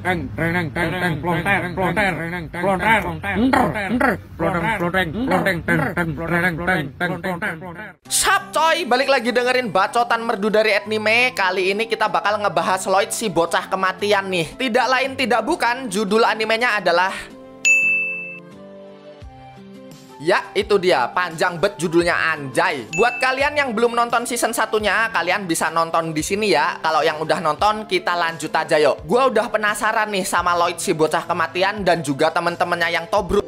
Sup coy, balik lagi dengerin bacotan merdu dari anime. Kali ini kita bakal ngebahas Lloyd si bocah kematian nih. Tidak lain tidak bukan, judul animenya adalah... Ya, itu dia, panjang bet judulnya anjay. Buat kalian yang belum nonton season satunya, kalian bisa nonton di sini ya. Kalau yang udah nonton, kita lanjut aja yuk. Gua udah penasaran nih sama Lloyd si bocah kematian dan juga temen-temennya yang tobruk.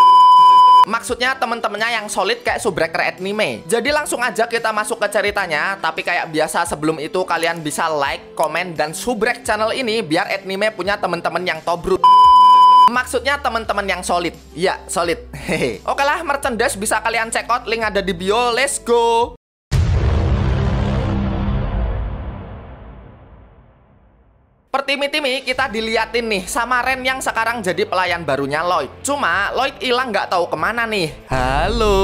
Maksudnya temen-temennya yang solid kayak subbreaker anime. Jadi langsung aja kita masuk ke ceritanya. Tapi kayak biasa sebelum itu kalian bisa like, komen, dan subrek channel ini biar anime punya temen-temen yang tobruk. Maksudnya teman-teman yang solid. Ya, solid. Hehe. Oke lah, merchandise bisa kalian check out, link ada di bio. Let's go. Pertimi-timi kita diliatin nih sama Ren yang sekarang jadi pelayan barunya Lloyd. Cuma Lloyd hilang nggak tahu kemana nih. Halo.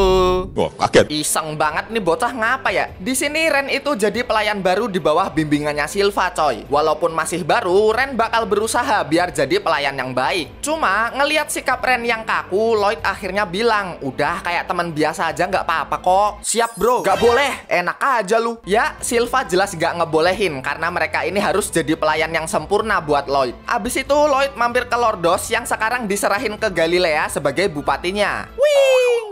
Wah, kaget. Iseng banget nih bocah ngapa ya? Di sini Ren itu jadi pelayan baru di bawah bimbingannya Silva coy. Walaupun masih baru, Ren bakal berusaha biar jadi pelayan yang baik. Cuma ngelihat sikap Ren yang kaku, Lloyd akhirnya bilang, udah kayak teman biasa aja nggak apa-apa kok. Siap bro, nggak boleh, enak aja lu. Ya, Silva jelas nggak ngebolehin karena mereka ini harus jadi pelayan yang sempurna buat Lloyd. Abis itu Lloyd mampir ke Lordos yang sekarang diserahin ke Galilea sebagai bupatinya. Wih.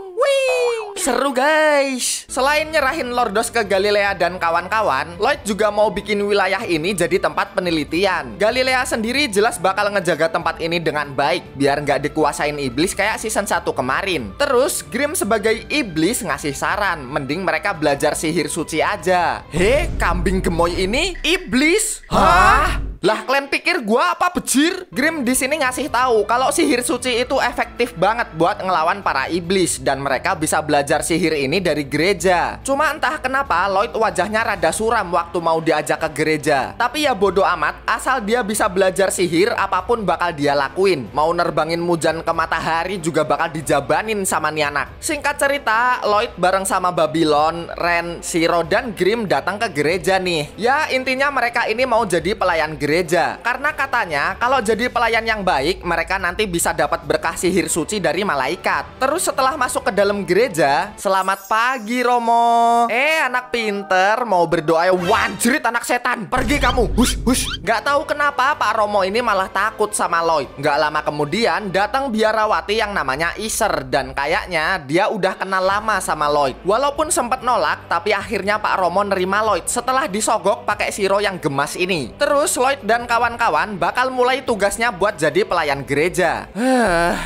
Seru guys. Selain nyerahin Lordos ke Galilea dan kawan-kawan, Lloyd juga mau bikin wilayah ini jadi tempat penelitian. Galilea sendiri jelas bakal ngejaga tempat ini dengan baik biar nggak dikuasain iblis kayak season 1 kemarin. Terus Grimm sebagai iblis ngasih saran, mending mereka belajar sihir suci aja. Kambing gemoy ini iblis? Hah? Lah kalian pikir gua apa bejir? Grimm di sini ngasih tahu kalau sihir suci itu efektif banget buat ngelawan para iblis dan mereka bisa belajar sihir ini dari gereja. Cuma entah kenapa Lloyd wajahnya rada suram waktu mau diajak ke gereja. Tapi ya bodo amat, asal dia bisa belajar sihir apapun bakal dia lakuin. Mau nerbangin Muzan ke matahari juga bakal dijabanin sama nih anak. Singkat cerita, Lloyd bareng sama Babylon, Ren, Shiro, dan Grimm datang ke gereja nih. Ya intinya mereka ini mau jadi pelayan gereja. Karena katanya kalau jadi pelayan yang baik, mereka nanti bisa dapat berkah sihir suci dari malaikat. Terus setelah masuk ke dalam gereja, selamat pagi Romo. Anak pinter mau berdoa. Wajrit anak setan, pergi kamu. Hush. Gak tahu kenapa Pak Romo ini malah takut sama Lloyd. Gak lama kemudian datang biarawati yang namanya Iser dan kayaknya dia udah kenal lama sama Lloyd. Walaupun sempat nolak, tapi akhirnya Pak Romo nerima Lloyd setelah disogok pakai Shiro yang gemas ini. Terus Lloyd dan kawan-kawan bakal mulai tugasnya buat jadi pelayan gereja.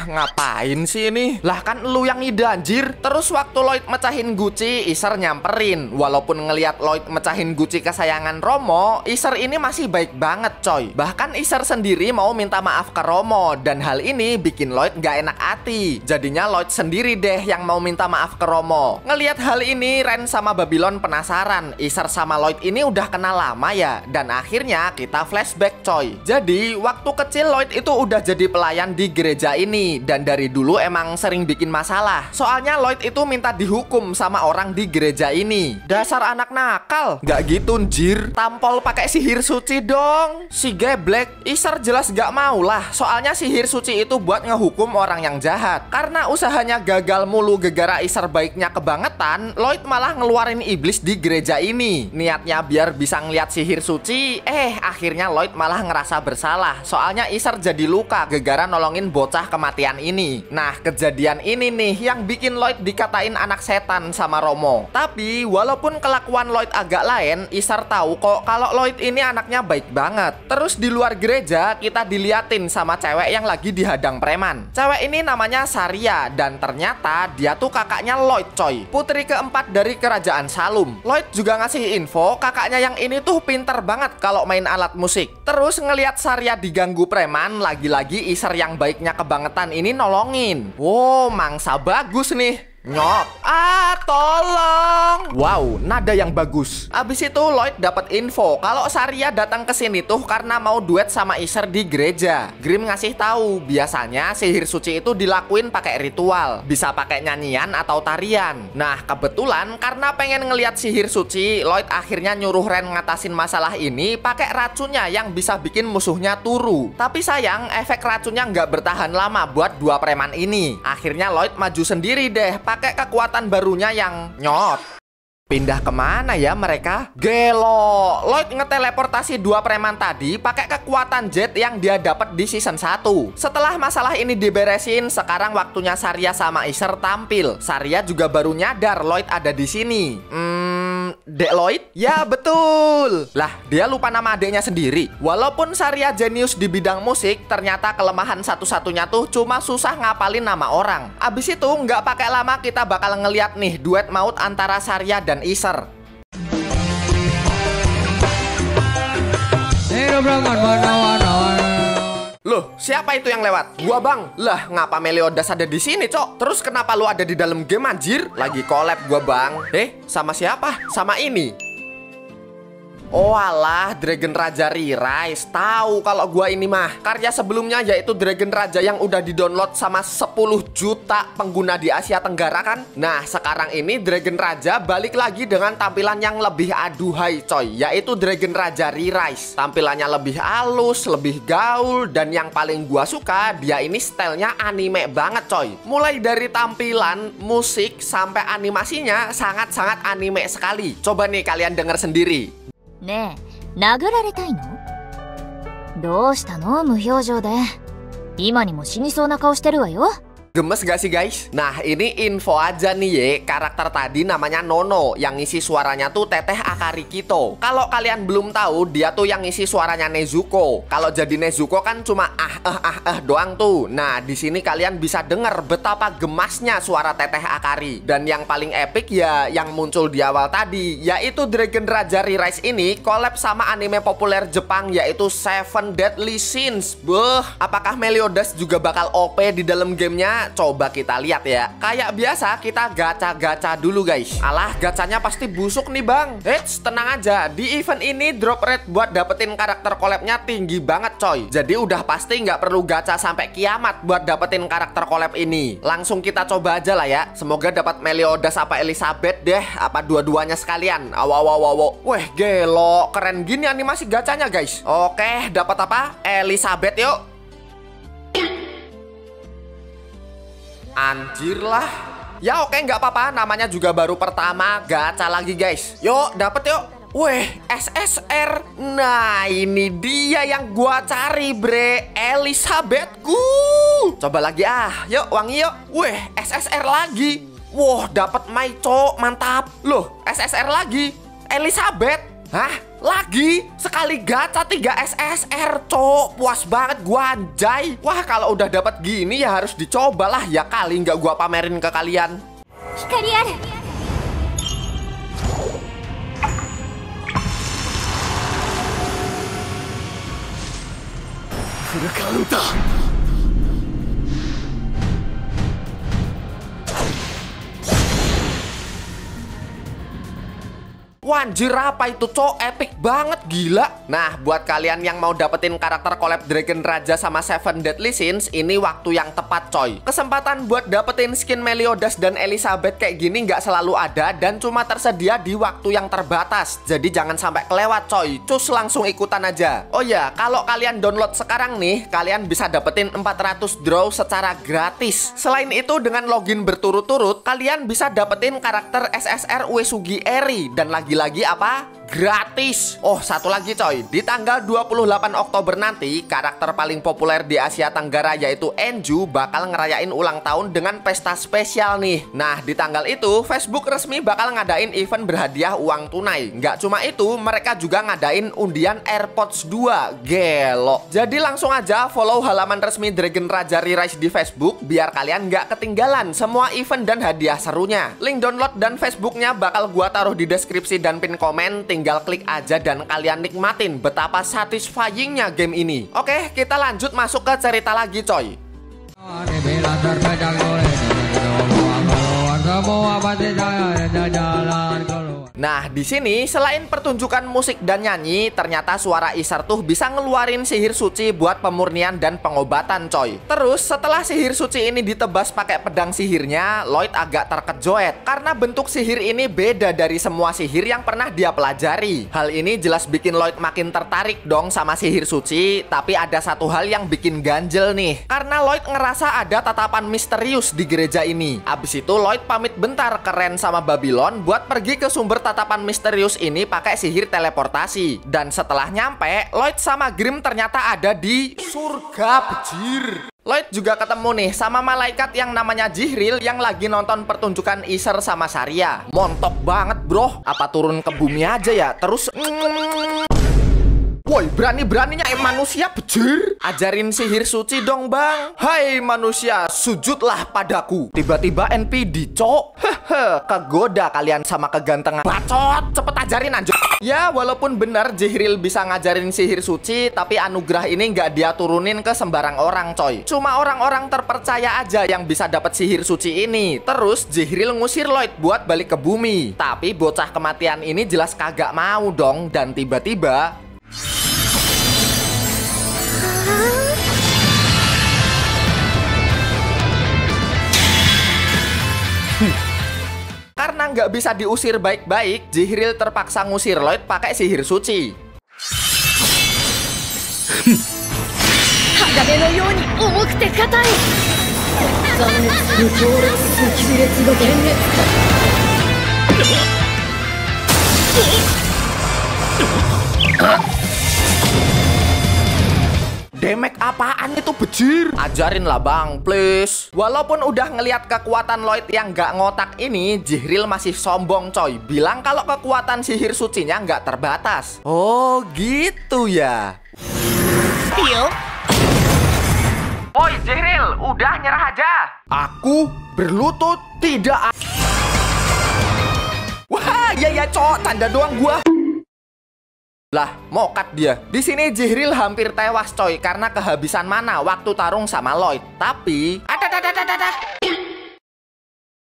Ngapain sih ini? Lah kan lu yang ide anjir. Terus waktu Lloyd mecahin Gucci, Iser nyamperin. Walaupun ngelihat Lloyd mecahin Gucci kesayangan Romo, Iser ini masih baik banget coy. Bahkan Iser sendiri mau minta maaf ke Romo dan hal ini bikin Lloyd gak enak hati. Jadinya Lloyd sendiri deh yang mau minta maaf ke Romo. Ngelihat hal ini, Ren sama Babylon penasaran. Iser sama Lloyd ini udah kenal lama ya. Dan akhirnya kita flashback coy. Jadi waktu kecil Lloyd itu udah jadi pelayan di gereja ini dan dari dulu emang sering bikin masalah. Soalnya Lloyd itu minta dihukum sama orang di gereja ini. Dasar anak nakal. Gak gitu njir. Tampol pakai sihir suci dong. Si geblek. Iser jelas gak mau lah. Soalnya sihir suci itu buat ngehukum orang yang jahat. Karena usahanya gagal mulu gegara Iser baiknya kebangetan, Lloyd malah ngeluarin iblis di gereja ini. Niatnya biar bisa ngeliat sihir suci. Akhirnya Lloyd malah ngerasa bersalah. Soalnya Iser jadi luka gegara nolongin bocah kematian ini. Nah kejadian ini nih yang bikin Lloyd dikatain anak setan sama Romo. Tapi walaupun kelakuan Lloyd agak lain, Iser tahu kok kalau Lloyd ini anaknya baik banget. Terus di luar gereja kita diliatin sama cewek yang lagi dihadang preman. Cewek ini namanya Saria dan ternyata dia tuh kakaknya Lloyd coy. Putri keempat dari kerajaan Salum. Lloyd juga ngasih info kakaknya yang ini tuh pinter banget kalau main alat musik. Terus ngelihat Saria diganggu preman, lagi-lagi Iser yang baiknya kebangetan ini nolongin. Wow, mangsa bagus nih. Nyot. Ah, tolong. Wow, nada yang bagus. Abis itu Lloyd dapat info kalau Saria datang ke sini tuh karena mau duet sama Isher di gereja. Grimm ngasih tahu, biasanya sihir suci itu dilakuin pakai ritual, bisa pakai nyanyian atau tarian. Nah, kebetulan karena pengen ngelihat sihir suci, Lloyd akhirnya nyuruh Ren ngatasin masalah ini pakai racunnya yang bisa bikin musuhnya turu. Tapi sayang, efek racunnya nggak bertahan lama buat dua preman ini. Akhirnya Lloyd maju sendiri deh, pakai kekuatan barunya yang nyot. Pindah kemana ya mereka? Gelo, Lloyd ngeteleportasi dua preman tadi pakai kekuatan jet yang dia dapat di season 1. Setelah masalah ini diberesin, sekarang waktunya Saria sama Isher tampil. Saria juga baru nyadar Lloyd ada di sini. Dek Lloyd? Ya betul. Lah, dia lupa nama adeknya sendiri. Walaupun Saria jenius di bidang musik, ternyata kelemahan satu-satunya tuh cuma susah ngapalin nama orang. Abis itu nggak pakai lama kita bakal ngeliat nih duet maut antara Saria dan Isher. Loh, siapa itu yang lewat? Gua bang. Lah, ngapa Meliodas ada di sini, Cok? Terus kenapa lu ada di dalam game anjir? Lagi collab gua bang. Sama siapa? Sama ini. Oh alah, Dragon Raja Re-Rise. Tahu kalau gua ini mah. Karya sebelumnya yaitu Dragon Raja yang udah di-download sama 10 juta pengguna di Asia Tenggara kan. Nah, sekarang ini Dragon Raja balik lagi dengan tampilan yang lebih aduhai coy, yaitu Dragon Raja Re-Rise. Tampilannya lebih halus, lebih gaul, dan yang paling gua suka, dia ini stylenya anime banget coy. Mulai dari tampilan, musik, sampai animasinya sangat-sangat anime sekali. Coba nih kalian denger sendiri. ねえ、殴られたいの？どうしたの？無表情で。今にも死にそうな顔してるわよ。 Gemes gak sih guys? Nah ini info aja nih ye, karakter tadi namanya Nono, yang ngisi suaranya tuh Teteh Akari Kito. Kalau kalian belum tahu, dia tuh yang ngisi suaranya Nezuko. Kalau jadi Nezuko kan cuma doang tuh. Nah di sini kalian bisa denger betapa gemasnya suara Teteh Akari. Dan yang paling epic ya yang muncul di awal tadi, yaitu Dragon Raja Re-Rise ini collab sama anime populer Jepang yaitu Seven Deadly Sins. Beuh, apakah Meliodas juga bakal OP di dalam gamenya? Coba kita lihat ya. Kayak biasa kita gacha-gacha dulu guys. Alah, gacanya pasti busuk nih bang. Eits, tenang aja. Di event ini drop rate buat dapetin karakter collabnya tinggi banget coy. Jadi udah pasti nggak perlu gacha sampai kiamat buat dapetin karakter collab ini. Langsung kita coba aja lah ya. Semoga dapat Meliodas apa Elizabeth deh, apa dua-duanya sekalian. Awawawawo. Weh, gelo, keren gini animasi gacanya guys. Oke, dapat apa? Elizabeth yuk. Anjir lah. Ya oke, nggak apa-apa, namanya juga baru pertama. Gacha lagi guys. Yuk, dapet yuk. Weh, SSR. Nah, ini dia yang gua cari, bre. Elizabethku. Coba lagi ah. Yuk, wangi yuk. Weh, SSR lagi. Wah, dapet Maico, mantap. Loh, SSR lagi. Elizabeth. Hah? Lagi? Sekali gacha 3 SSR, cok. Puas banget gua anjay. Wah, kalau udah dapat gini ya harus dicobalah. Ya kali nggak gua pamerin ke kalian. Hikari ada. Full counter. Wanjir, apa itu cok? Epic banget, gila. Nah, buat kalian yang mau dapetin karakter collab Dragon Raja sama Seven Deadly Sins, ini waktu yang tepat coy. Kesempatan buat dapetin skin Meliodas dan Elizabeth kayak gini nggak selalu ada dan cuma tersedia di waktu yang terbatas. Jadi jangan sampai kelewat coy. Cus, langsung ikutan aja. Oh ya, kalau kalian download sekarang nih, kalian bisa dapetin 400 draw secara gratis. Selain itu, dengan login berturut-turut, kalian bisa dapetin karakter SSR Uesugi Eri. Dan lagi apa? Gratis. Oh, satu lagi coy. Di tanggal 28 Oktober nanti, karakter paling populer di Asia Tenggara yaitu Enju bakal ngerayain ulang tahun dengan pesta spesial nih. Nah, di tanggal itu Facebook resmi bakal ngadain event berhadiah uang tunai. Nggak cuma itu, mereka juga ngadain undian AirPods 2. Gelo. Jadi langsung aja follow halaman resmi Dragon Raja Re-Rise di Facebook biar kalian nggak ketinggalan semua event dan hadiah serunya. Link download dan Facebooknya bakal gua taruh di deskripsi dan pin komen. Tinggal klik aja dan kalian nikmatin betapa satisfyingnya game ini. Oke, kita lanjut masuk ke cerita lagi coy. Nah, di sini selain pertunjukan musik dan nyanyi, ternyata suara Isar tuh bisa ngeluarin sihir suci buat pemurnian dan pengobatan, coy. Terus setelah sihir suci ini ditebas pakai pedang sihirnya, Lloyd agak terkejut karena bentuk sihir ini beda dari semua sihir yang pernah dia pelajari. Hal ini jelas bikin Lloyd makin tertarik dong sama sihir suci, tapi ada satu hal yang bikin ganjel nih. Karena Lloyd ngerasa ada tatapan misterius di gereja ini. Abis itu Lloyd pamit bentar ke Ren sama Babylon buat pergi ke sumber tatapan misterius ini pakai sihir teleportasi. Dan setelah nyampe, Lloyd sama Grim ternyata ada di surga, bejir. Lloyd juga ketemu nih sama malaikat yang namanya Jihril yang lagi nonton pertunjukan Isar sama Saria. Montok banget, bro. Apa turun ke bumi aja ya? Terus woi, berani-beraninya manusia, bejir. Ajarin sihir suci dong, bang. Hai manusia, sujudlah padaku. Tiba-tiba NPD, cok. Hehe, kegoda kalian sama kegantengan. Bacot, cepet ajarin anjir. Ya, walaupun benar Jihril bisa ngajarin sihir suci, tapi anugerah ini nggak dia turunin ke sembarang orang, coy. Cuma orang-orang terpercaya aja yang bisa dapat sihir suci ini. Terus Jihril ngusir Lloyd buat balik ke bumi. Tapi bocah kematian ini jelas kagak mau dong. Dan tiba-tiba karena nggak bisa diusir baik-baik, Jihril terpaksa ngusir Lloyd pakai sihir suci. Demek apaan itu, bejir? Ajarin lah bang, please. Walaupun udah ngeliat kekuatan Lloyd yang nggak ngotak ini, Jihril masih sombong, coy. Bilang kalau kekuatan sihir sucinya nggak terbatas. Oh gitu ya. Woi Jihril, udah nyerah aja. Aku berlutut tidak. Wah, ya cok, tanda doang gua. Lah, mokat dia. Di sini Jihril hampir tewas, coy, karena kehabisan mana waktu tarung sama Lloyd. Tapi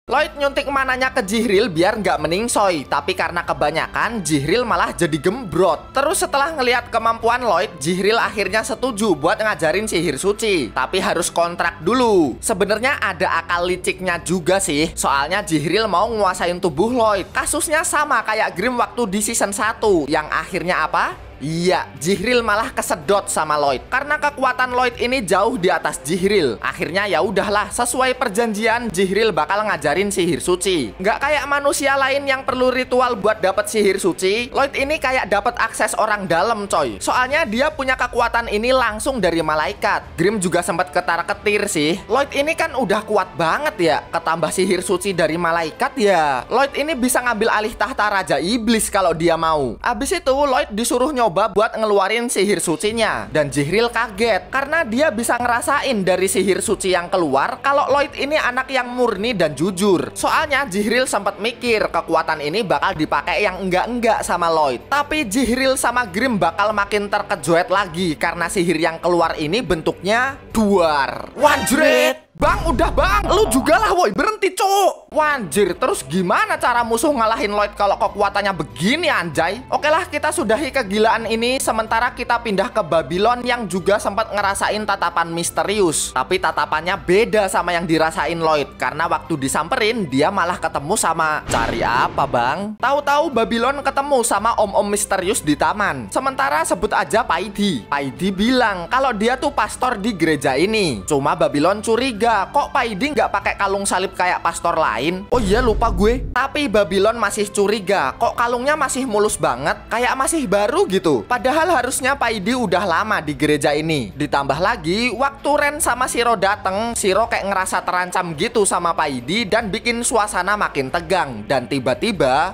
Lloyd nyuntik mananya ke Jihril biar nggak meningsoy. Tapi karena kebanyakan, Jihril malah jadi gembrot. Terus setelah ngelihat kemampuan Lloyd, Jihril akhirnya setuju buat ngajarin sihir suci. Tapi harus kontrak dulu. Sebenarnya ada akal liciknya juga sih. Soalnya Jihril mau nguasain tubuh Lloyd. Kasusnya sama kayak Grim waktu di season 1. Yang akhirnya apa? Iya, Jihril malah kesedot sama Lloyd karena kekuatan Lloyd ini jauh di atas Jihril. Akhirnya ya udahlah, sesuai perjanjian Jihril bakal ngajarin sihir suci. Nggak kayak manusia lain yang perlu ritual buat dapat sihir suci. Lloyd ini kayak dapat akses orang dalam, coy. Soalnya dia punya kekuatan ini langsung dari malaikat. Grim juga sempat ketar-ketir sih. Lloyd ini kan udah kuat banget ya, ketambah sihir suci dari malaikat ya. Lloyd ini bisa ngambil alih tahta Raja Iblis kalau dia mau. Abis itu Lloyd disuruh nyoba buat ngeluarin sihir sucinya. Dan Jihril kaget karena dia bisa ngerasain dari sihir suci yang keluar kalau Lloyd ini anak yang murni dan jujur. Soalnya Jihril sempat mikir kekuatan ini bakal dipakai yang enggak-enggak sama Lloyd. Tapi Jihril sama Grim bakal makin terkejut lagi karena sihir yang keluar ini bentuknya duar. Wanjret! Bang, udah bang, lu juga lah woi, berhenti cok. Wanjir, terus gimana cara musuh ngalahin Lloyd kalau kekuatannya begini anjay? Oke lah, kita sudahi kegilaan ini. Sementara kita pindah ke Babylon yang juga sempat ngerasain tatapan misterius. Tapi tatapannya beda sama yang dirasain Lloyd. Karena waktu disamperin, dia malah ketemu sama... Cari apa bang? Tahu-tahu Babylon ketemu sama om-om misterius di taman. Sementara sebut aja Paidi. Paidi bilang kalau dia tuh pastor di gereja ini. Cuma Babylon curiga, kok Paidi nggak pakai kalung salib kayak pastor lain? Oh iya, lupa gue. Tapi Babylon masih curiga, kok kalungnya masih mulus banget, kayak masih baru gitu. Padahal harusnya Paidi udah lama di gereja ini. Ditambah lagi, waktu Ren sama Shiro dateng, Shiro kayak ngerasa terancam gitu sama Paidi dan bikin suasana makin tegang. Dan tiba-tiba...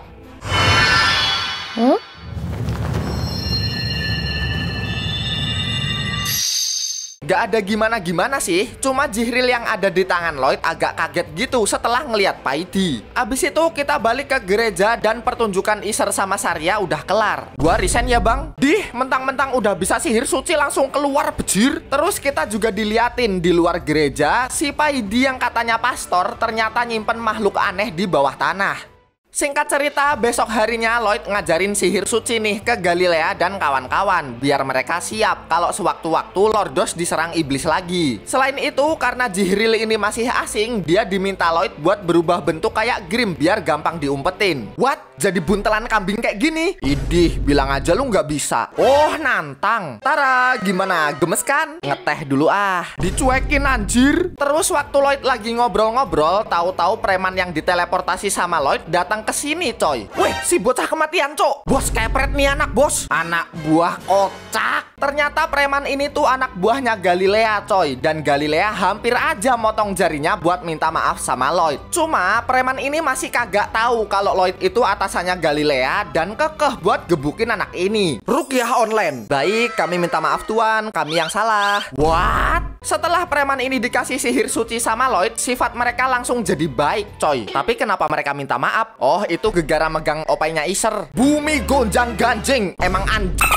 Gak ada gimana-gimana sih, cuma Jihril yang ada di tangan Lloyd agak kaget gitu setelah ngeliat Paidi. Abis itu kita balik ke gereja dan pertunjukan Isser sama Saria udah kelar. Gua resign ya bang. Dih, mentang-mentang udah bisa sihir suci langsung keluar bejir. Terus kita juga diliatin di luar gereja, si Paidi yang katanya pastor ternyata nyimpen makhluk aneh di bawah tanah. Singkat cerita, besok harinya Lloyd ngajarin sihir suci nih ke Galilea dan kawan-kawan biar mereka siap kalau sewaktu-waktu Lordos diserang iblis lagi. Selain itu, karena Jihril ini masih asing, dia diminta Lloyd buat berubah bentuk kayak Grim biar gampang diumpetin. What? Jadi buntelan kambing kayak gini? Idih, bilang aja lu nggak bisa. Oh, nantang. Tara, gimana? Gemes kan? Ngeteh dulu ah. Dicuekin anjir. Terus waktu Lloyd lagi ngobrol-ngobrol, tahu-tahu preman yang diteleportasi sama Lloyd datang ke sini coy. Wih, si bocah kematian cok. Bos kepret nih anak bos. Anak buah kocak. Ternyata preman ini tuh anak buahnya Galilea coy. Dan Galilea hampir aja motong jarinya buat minta maaf sama Lloyd. Cuma preman ini masih kagak tahu kalau Lloyd itu atasannya Galilea dan kekeh buat gebukin anak ini. Ruqyah online. Baik, kami minta maaf tuan, kami yang salah. What? Setelah preman ini dikasih sihir suci sama Lloyd, sifat mereka langsung jadi baik coy. Tapi kenapa mereka minta maaf? Oh, itu gegara megang opainya Isser. Bumi gonjang ganjing. Emang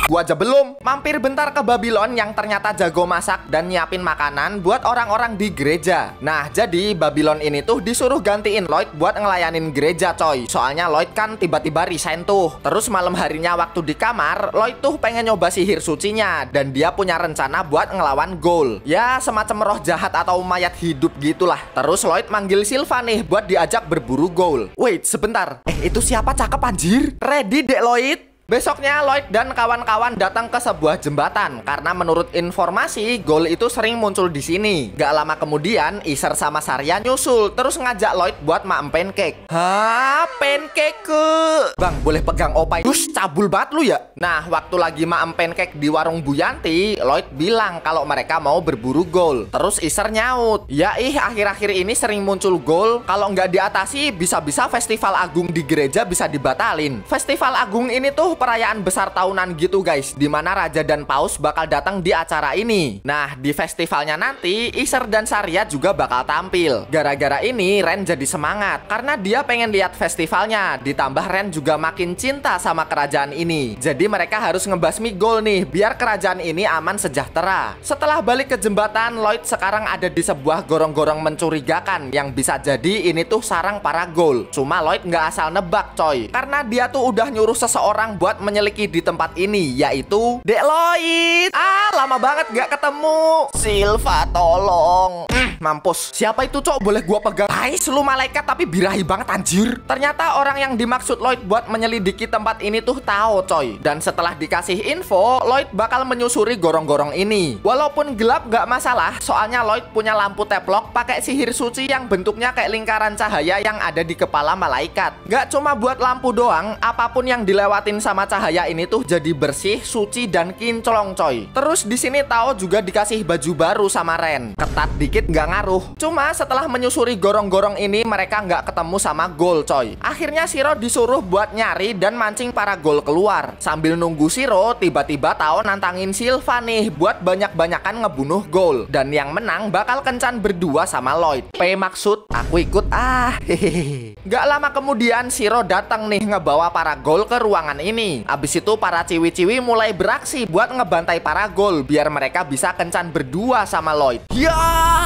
gua aja belum. Mampir bentar ke Babylon yang ternyata jago masak dan nyiapin makanan buat orang-orang di gereja. Nah, jadi Babylon ini tuh disuruh gantiin Lloyd buat ngelayanin gereja coy. Soalnya Lloyd kan tiba-tiba resign tuh. Terus malam harinya waktu di kamar, Lloyd tuh pengen nyoba sihir sucinya dan dia punya rencana buat ngelawan Ghoul. Ya, semacam roh jahat atau mayat hidup gitulah. Terus Lloyd manggil Sylva nih buat diajak berburu Ghoul. Wait, sebentar. Itu siapa cakep anjir? Ready dek Lloyd? Besoknya Lloyd dan kawan-kawan datang ke sebuah jembatan karena menurut informasi Ghoul itu sering muncul di sini. Gak lama kemudian Isser sama Saria nyusul terus ngajak Lloyd buat maem pancake. Hah, pancake ke? Bang, boleh pegang opai? Terus cabul banget lu ya. Nah, waktu lagi maem pancake di warung Bu Yanti, Lloyd bilang kalau mereka mau berburu Ghoul. Terus Isser nyaut, ya akhir-akhir ini sering muncul Ghoul. Kalau nggak diatasi bisa-bisa festival agung di gereja bisa dibatalin. Festival agung ini tuh perayaan besar tahunan gitu guys, dimana raja dan paus bakal datang di acara ini. Nah, di festivalnya nanti Isser dan Saria juga bakal tampil. Gara-gara ini Ren jadi semangat karena dia pengen lihat festivalnya. Ditambah Ren juga makin cinta sama kerajaan ini. Jadi mereka harus ngebasmi Ghoul nih biar kerajaan ini aman sejahtera. Setelah balik ke jembatan, Lloyd sekarang ada di sebuah gorong-gorong mencurigakan yang bisa jadi ini tuh sarang para Ghoul. Cuma Lloyd nggak asal nebak coy, karena dia tuh udah nyuruh seseorang buat menyeliki di tempat ini, yaitu Dek Lloyd. Lama banget gak ketemu. Sylva, tolong. Mampus. Siapa itu cok? Boleh gua pegang? Ais, lu malaikat tapi birahi banget anjir. Ternyata orang yang dimaksud Lloyd buat menyelidiki tempat ini tuh tahu coy. Dan setelah dikasih info, Lloyd bakal menyusuri gorong-gorong ini. Walaupun gelap gak masalah, soalnya Lloyd punya lampu teplok pakai sihir suci yang bentuknya kayak lingkaran cahaya yang ada di kepala malaikat. Gak cuma buat lampu doang, apapun yang dilewatin sama cahaya ini tuh jadi bersih, suci, dan kinclong coy. Terus di sini Tao juga dikasih baju baru sama Ren. Ketat dikit nggak ngaruh. Cuma setelah menyusuri gorong-gorong ini mereka nggak ketemu sama Ghoul coy. Akhirnya Shiro disuruh buat nyari dan mancing para Ghoul keluar. Sambil nunggu Shiro, tiba-tiba Tao nantangin Sylva nih buat banyak-banyakan ngebunuh Ghoul. Dan yang menang bakal kencan berdua sama Lloyd. Maksud aku ikut hehehe. Gak lama kemudian Shiro datang nih ngebawa para Ghoul ke ruangan ini. Abis itu para ciwi-ciwi mulai beraksi buat ngebantai para Ghoul biar mereka bisa kencan berdua sama Lloyd. Ya,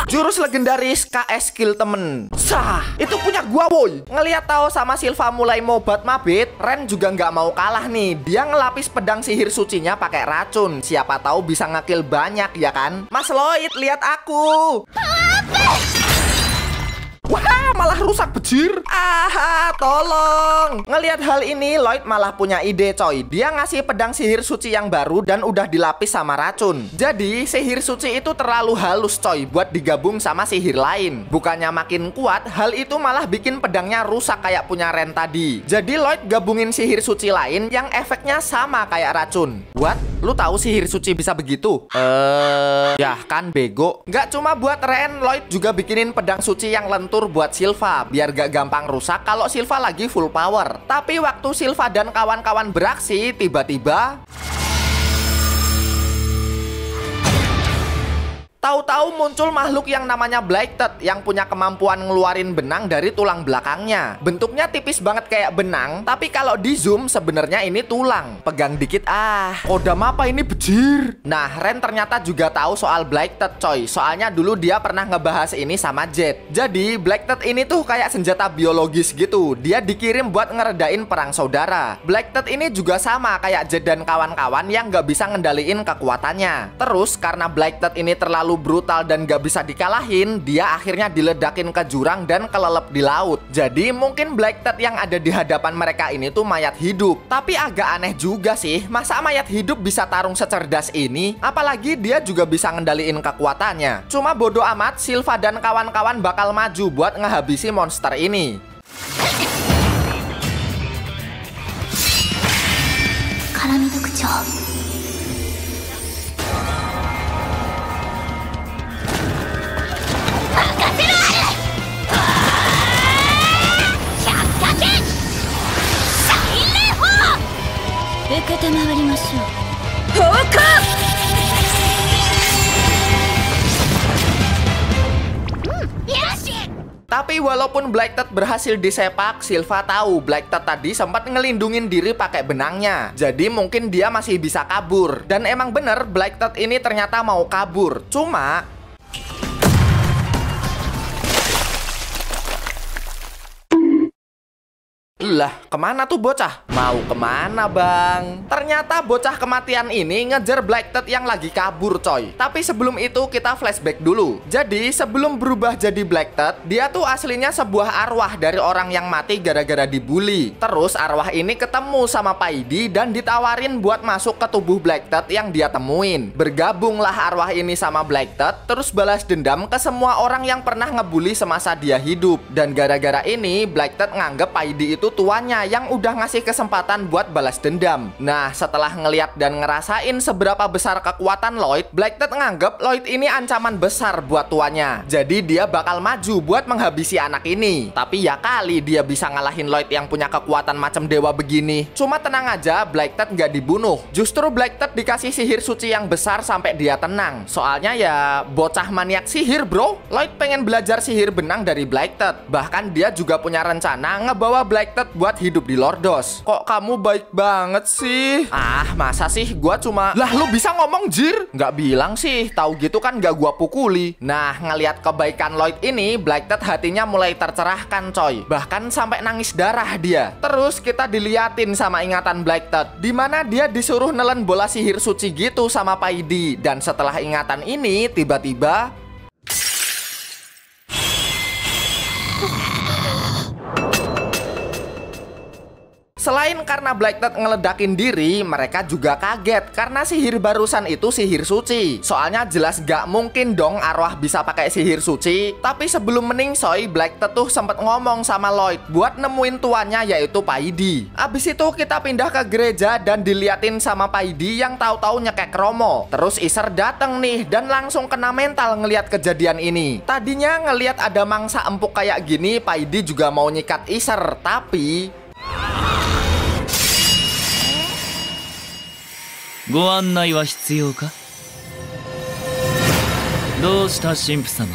jurus legendaris KS skill temen. Sah, itu punya gua woy. Ngeliat Tao sama Sylva mulai mobat mabit, Ren juga nggak mau kalah nih. Dia ngelapis pedang sihir sucinya pakai racun. Siapa tahu bisa ngekill banyak ya kan? Mas Lloyd, lihat aku. Wah, malah rusak bejir. Tolong. Ngelihat hal ini, Lloyd malah punya ide coy. Dia ngasih pedang sihir suci yang baru dan udah dilapis sama racun. Jadi, sihir suci itu terlalu halus coy buat digabung sama sihir lain. Bukannya makin kuat, hal itu malah bikin pedangnya rusak kayak punya Ren tadi. Jadi, Lloyd gabungin sihir suci lain yang efeknya sama kayak racun. What? Lu tahu sihir suci bisa begitu? Ya kan bego. Nggak cuma buat Ren, Lloyd juga bikinin pedang suci yang lentur buat Sylva biar gak gampang rusak kalau Sylva lagi full power. Tapi waktu Sylva dan kawan-kawan beraksi, tiba-tiba Tahu-tahu muncul makhluk yang namanya Blighted yang punya kemampuan ngeluarin benang dari tulang belakangnya. Bentuknya tipis banget kayak benang, tapi kalau di zoom sebenarnya ini tulang. Pegang dikit kodam apa ini bejir? Nah, Ren ternyata juga tahu soal Blighted coy. Soalnya dulu dia pernah ngebahas ini sama Jet. Jadi Blighted ini tuh kayak senjata biologis gitu. Dia dikirim buat ngeredain perang saudara. Blighted ini juga sama kayak Jet dan kawan-kawan yang gak bisa ngendaliin kekuatannya. Terus karena Blighted ini terlalu brutal dan gak bisa dikalahin, dia akhirnya diledakin ke jurang dan kelelep di laut. Jadi mungkin Blighted yang ada di hadapan mereka ini tuh mayat hidup. Tapi agak aneh juga sih, masa mayat hidup bisa tarung secerdas ini? Apalagi dia juga bisa ngendaliin kekuatannya. Cuma bodo amat, Silva dan kawan-kawan bakal maju buat ngehabisi monster ini. Tapi walaupun Blighted berhasil disepak, Silva tahu Blighted tadi sempat ngelindungin diri pakai benangnya. Jadi mungkin dia masih bisa kabur. Dan emang bener Blighted ini ternyata mau kabur. Cuma lah, kemana tuh bocah? Mau kemana bang? Ternyata bocah kematian ini ngejar Blighted yang lagi kabur coy. Tapi sebelum itu kita flashback dulu. Jadi sebelum berubah jadi Blighted, dia tuh aslinya sebuah arwah dari orang yang mati gara-gara dibully. Terus arwah ini ketemu sama Paidi dan ditawarin buat masuk ke tubuh Blighted yang dia temuin. Bergabunglah arwah ini sama Blighted, terus balas dendam ke semua orang yang pernah ngebully semasa dia hidup. Dan gara-gara ini Blighted nganggep Paidi itu tuannya yang udah ngasih kesempatan buat balas dendam. Nah, setelah ngeliat dan ngerasain seberapa besar kekuatan Lloyd, Blighted nganggep Lloyd ini ancaman besar buat tuannya. Jadi dia bakal maju buat menghabisi anak ini. Tapi ya kali dia bisa ngalahin Lloyd yang punya kekuatan macam dewa begini. Cuma tenang aja, Blighted nggak dibunuh. Justru Blighted dikasih sihir suci yang besar sampai dia tenang. Soalnya ya bocah maniak sihir bro. Lloyd pengen belajar sihir benang dari Blighted. Bahkan dia juga punya rencana ngebawa Blighted buat hidup di Lordos. Kok kamu baik banget sih? Masa sih gua cuma... Lah lu bisa ngomong jir? Nggak bilang sih, tahu gitu kan gak gua pukuli. Nah, ngelihat kebaikan Lloyd ini, Blighted hatinya mulai tercerahkan coy. Bahkan sampai nangis darah dia. Terus kita diliatin sama ingatan Blighted, dimana dia disuruh nelen bola sihir suci gitu sama Paidi. Dan setelah ingatan ini, tiba-tiba... Selain karena Blighted ngeledakin diri, mereka juga kaget karena sihir barusan itu sihir suci. Soalnya jelas gak mungkin dong arwah bisa pakai sihir suci. Tapi sebelum meningsoy, Blighted tuh sempet ngomong sama Lloyd buat nemuin tuannya yaitu Paidi. Abis itu kita pindah ke gereja dan diliatin sama Paidi yang tahu-tahu nyekek Romo. Terus Iser dateng nih dan langsung kena mental ngeliat kejadian ini. Tadinya ngeliat ada mangsa empuk kayak gini, Paidi juga mau nyikat Iser, tapi... ご案内は必要か？どうした神父様？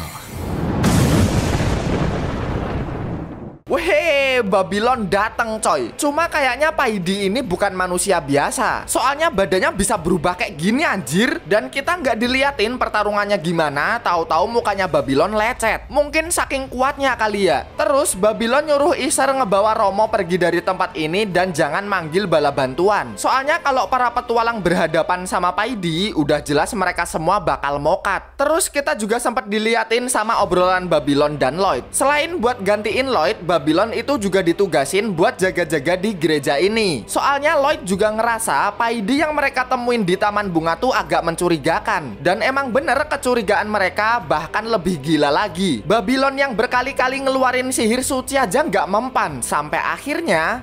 Weh, Babylon datang coy. Cuma kayaknya Paidi ini bukan manusia biasa. Soalnya badannya bisa berubah kayak gini anjir. Dan kita nggak diliatin pertarungannya gimana. Tahu-tahu mukanya Babylon lecet. Mungkin saking kuatnya kali ya. Terus Babylon nyuruh Iser ngebawa Romo pergi dari tempat ini dan jangan manggil bala bantuan. Soalnya kalau para petualang berhadapan sama Paidi, udah jelas mereka semua bakal mokat. Terus kita juga sempat diliatin sama obrolan Babylon dan Lloyd. Selain buat gantiin Lloyd, Babylon itu juga ditugasin buat jaga-jaga di gereja ini. Soalnya Lloyd juga ngerasa Paidi yang mereka temuin di taman bunga tuh agak mencurigakan. Dan emang bener kecurigaan mereka bahkan lebih gila lagi. Babylon yang berkali-kali ngeluarin sihir suci aja nggak mempan. Sampai akhirnya...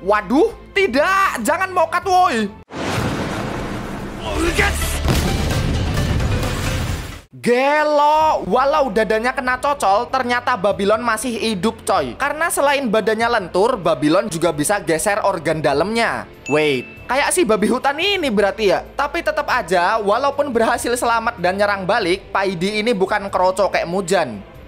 Waduh, tidak, jangan mokat woi. Gelo, walau dadanya kena cocol, ternyata Babylon masih hidup coy. Karena selain badannya lentur, Babylon juga bisa geser organ dalamnya. Wait, kayak si babi hutan ini berarti ya. Tapi tetap aja, walaupun berhasil selamat dan nyerang balik, Paidi ini bukan kroco kayak Mujan.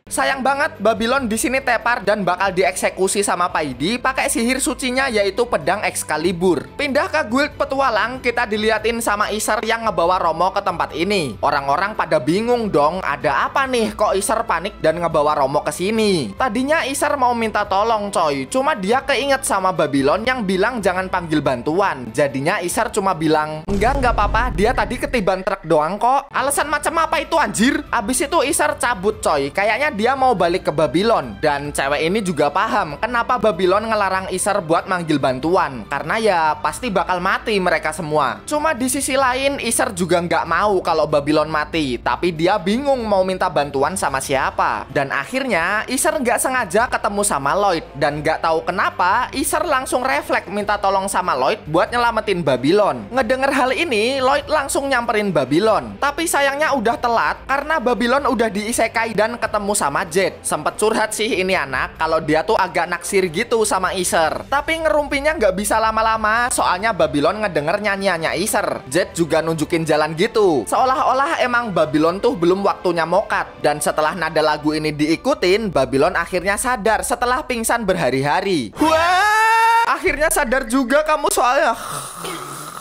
Sayang banget, Babylon di sini tepar dan bakal dieksekusi sama Paidi pakai sihir sucinya yaitu pedang Excalibur. Pindah ke guild petualang, kita diliatin sama Isar yang ngebawa Romo ke tempat ini. Orang-orang pada bingung dong, ada apa nih kok Isar panik dan ngebawa Romo ke sini? Tadinya Isar mau minta tolong coy, cuma dia keinget sama Babylon yang bilang jangan panggil bantuan. Jadinya Isar cuma bilang, enggak apa-apa, dia tadi ketiban truk doang kok. Alasan macam apa itu anjir? Abis itu Isar cabut coy, kayaknya dia mau balik ke Babylon. Dan cewek ini juga paham kenapa Babylon ngelarang Isar buat manggil bantuan, karena ya pasti bakal mati mereka semua. Cuma di sisi lain Isar juga nggak mau kalau Babylon mati, tapi dia bingung mau minta bantuan sama siapa. Dan akhirnya Isar nggak sengaja ketemu sama Lloyd, dan nggak tahu kenapa Isar langsung refleks minta tolong sama Lloyd buat nyelamatin Babylon. Ngedenger hal ini, Lloyd langsung nyamperin Babylon, tapi sayangnya udah telat karena Babylon udah diisekai dan ketemu sama Jet. Sempet curhat sih ini anak kalau dia tuh agak naksir gitu sama Isar, tapi ngerumpinya nggak bisa lama-lama soalnya Babylon ngedenger nyanyiannya Isar. Jet juga nunjukin jalan gitu, seolah-olah emang Babylon tuh belum waktunya mokat. Dan setelah nada lagu ini diikutin, Babylon akhirnya sadar setelah pingsan berhari-hari. Wah, akhirnya sadar juga kamu soalnya.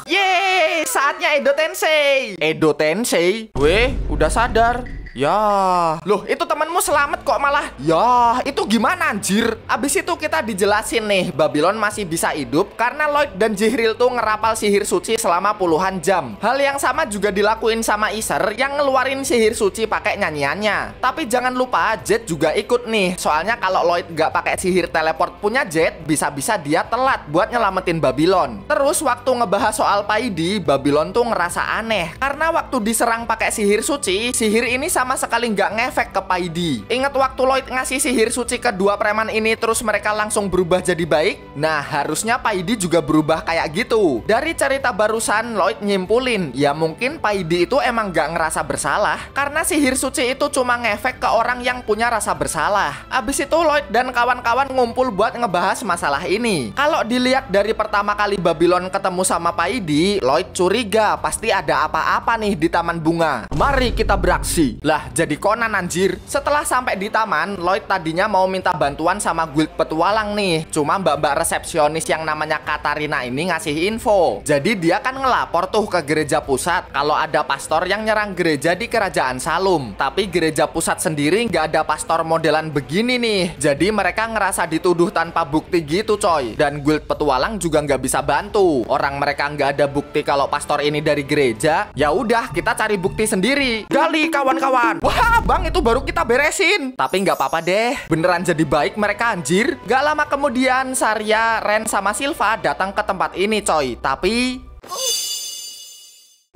Yeay, saatnya Edo Tensei. Edo Tensei? Weh, udah sadar. Ya, loh itu temanmu selamat kok malah. Ya, itu gimana anjir? Abis itu kita dijelasin nih, Babylon masih bisa hidup karena Lloyd dan Jihril tuh ngerapal sihir suci selama puluhan jam. Hal yang sama juga dilakuin sama Isar yang ngeluarin sihir suci pakai nyanyiannya. Tapi jangan lupa Jet juga ikut nih, soalnya kalau Lloyd gak pakai sihir teleport punya Jet, bisa-bisa dia telat buat nyelamatin Babylon. Terus waktu ngebahas soal Paidi, Babylon tuh ngerasa aneh karena waktu diserang pakai sihir suci, sihir ini sama sekali nggak ngefek ke Paidi. Ingat waktu Lloyd ngasih sihir suci ke dua preman ini terus mereka langsung berubah jadi baik? Nah, harusnya Paidi juga berubah kayak gitu. Dari cerita barusan, Lloyd nyimpulin, ya mungkin Paidi itu emang nggak ngerasa bersalah karena sihir suci itu cuma ngefek ke orang yang punya rasa bersalah. Abis itu Lloyd dan kawan-kawan ngumpul buat ngebahas masalah ini. Kalau dilihat dari pertama kali Babylon ketemu sama Paidi, Lloyd curiga pasti ada apa-apa nih di taman bunga. Mari kita beraksi. Lah, jadi Conan anjir. Setelah sampai di taman, Lloyd tadinya mau minta bantuan sama guild petualang nih. Cuma mbak-mbak resepsionis yang namanya Katarina ini ngasih info. Jadi dia kan ngelapor tuh ke gereja pusat kalau ada pastor yang nyerang gereja di kerajaan Salum. Tapi gereja pusat sendiri nggak ada pastor modelan begini nih. Jadi mereka ngerasa dituduh tanpa bukti gitu coy. Dan guild petualang juga nggak bisa bantu. Orang mereka nggak ada bukti kalau pastor ini dari gereja. Ya udah, kita cari bukti sendiri. Gali kawan-kawan. Wah bang, itu baru kita beresin. Tapi nggak apa-apa deh, beneran jadi baik mereka anjir. Gak lama kemudian Sarya, Ren sama Silva datang ke tempat ini coy. Tapi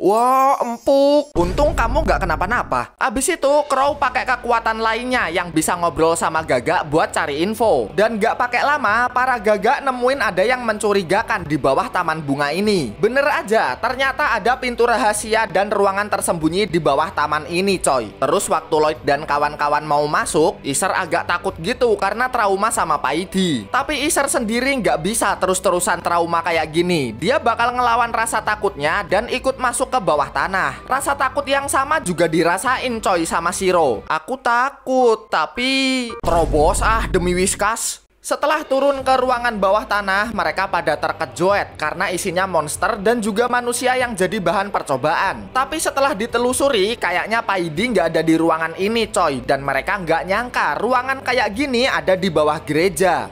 wah, empuk. Untung kamu gak kenapa-napa. Abis itu, Crow pakai kekuatan lainnya yang bisa ngobrol sama Gagak buat cari info. Dan gak pakai lama, para Gagak nemuin ada yang mencurigakan di bawah taman bunga ini. Bener aja, ternyata ada pintu rahasia dan ruangan tersembunyi di bawah taman ini coy. Terus waktu Lloyd dan kawan-kawan mau masuk, Isar agak takut gitu karena trauma sama Paidi. Tapi Isar sendiri gak bisa terus-terusan trauma kayak gini. Dia bakal ngelawan rasa takutnya dan ikut masuk ke bawah tanah. Rasa takut yang sama juga dirasain coy sama Shiro. Aku takut, tapi terobos demi Whiskas. Setelah turun ke ruangan bawah tanah, mereka pada terkejut karena isinya monster dan juga manusia yang jadi bahan percobaan. Tapi setelah ditelusuri, kayaknya Paidi nggak ada di ruangan ini coy. Dan mereka nggak nyangka ruangan kayak gini ada di bawah gereja.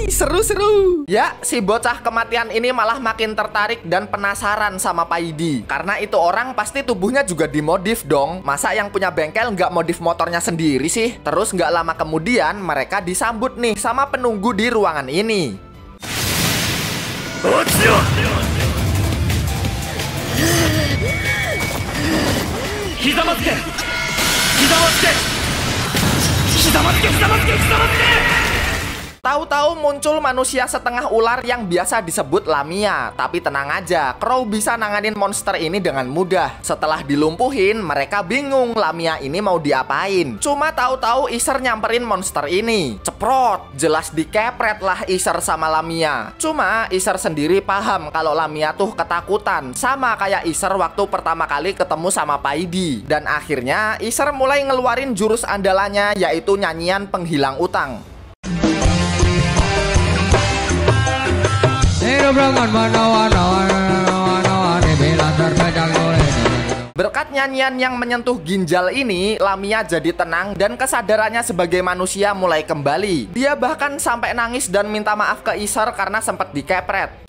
Seru-seru. Ya, si bocah kematian ini malah makin tertarik dan penasaran sama Paidi. Karena itu orang pasti tubuhnya juga dimodif dong. Masa yang punya bengkel nggak modif motornya sendiri sih? Terus nggak lama kemudian mereka disambut nih sama penunggu di ruangan ini. Tahu-tahu muncul manusia setengah ular yang biasa disebut Lamia. Tapi tenang aja, Crow bisa nanganin monster ini dengan mudah. Setelah dilumpuhin, mereka bingung Lamia ini mau diapain. Cuma tahu-tahu Iser nyamperin monster ini. Ceprot, jelas dikepret lah Iser sama Lamia. Cuma Iser sendiri paham kalau Lamia tuh ketakutan, sama kayak Iser waktu pertama kali ketemu sama Paidi. Dan akhirnya Iser mulai ngeluarin jurus andalannya, yaitu nyanyian penghilang utang. Berkat nyanyian yang menyentuh ginjal ini, Lamia jadi tenang dan kesadarannya sebagai manusia mulai kembali. Dia bahkan sampai nangis dan minta maaf ke Iser karena sempat dikepret.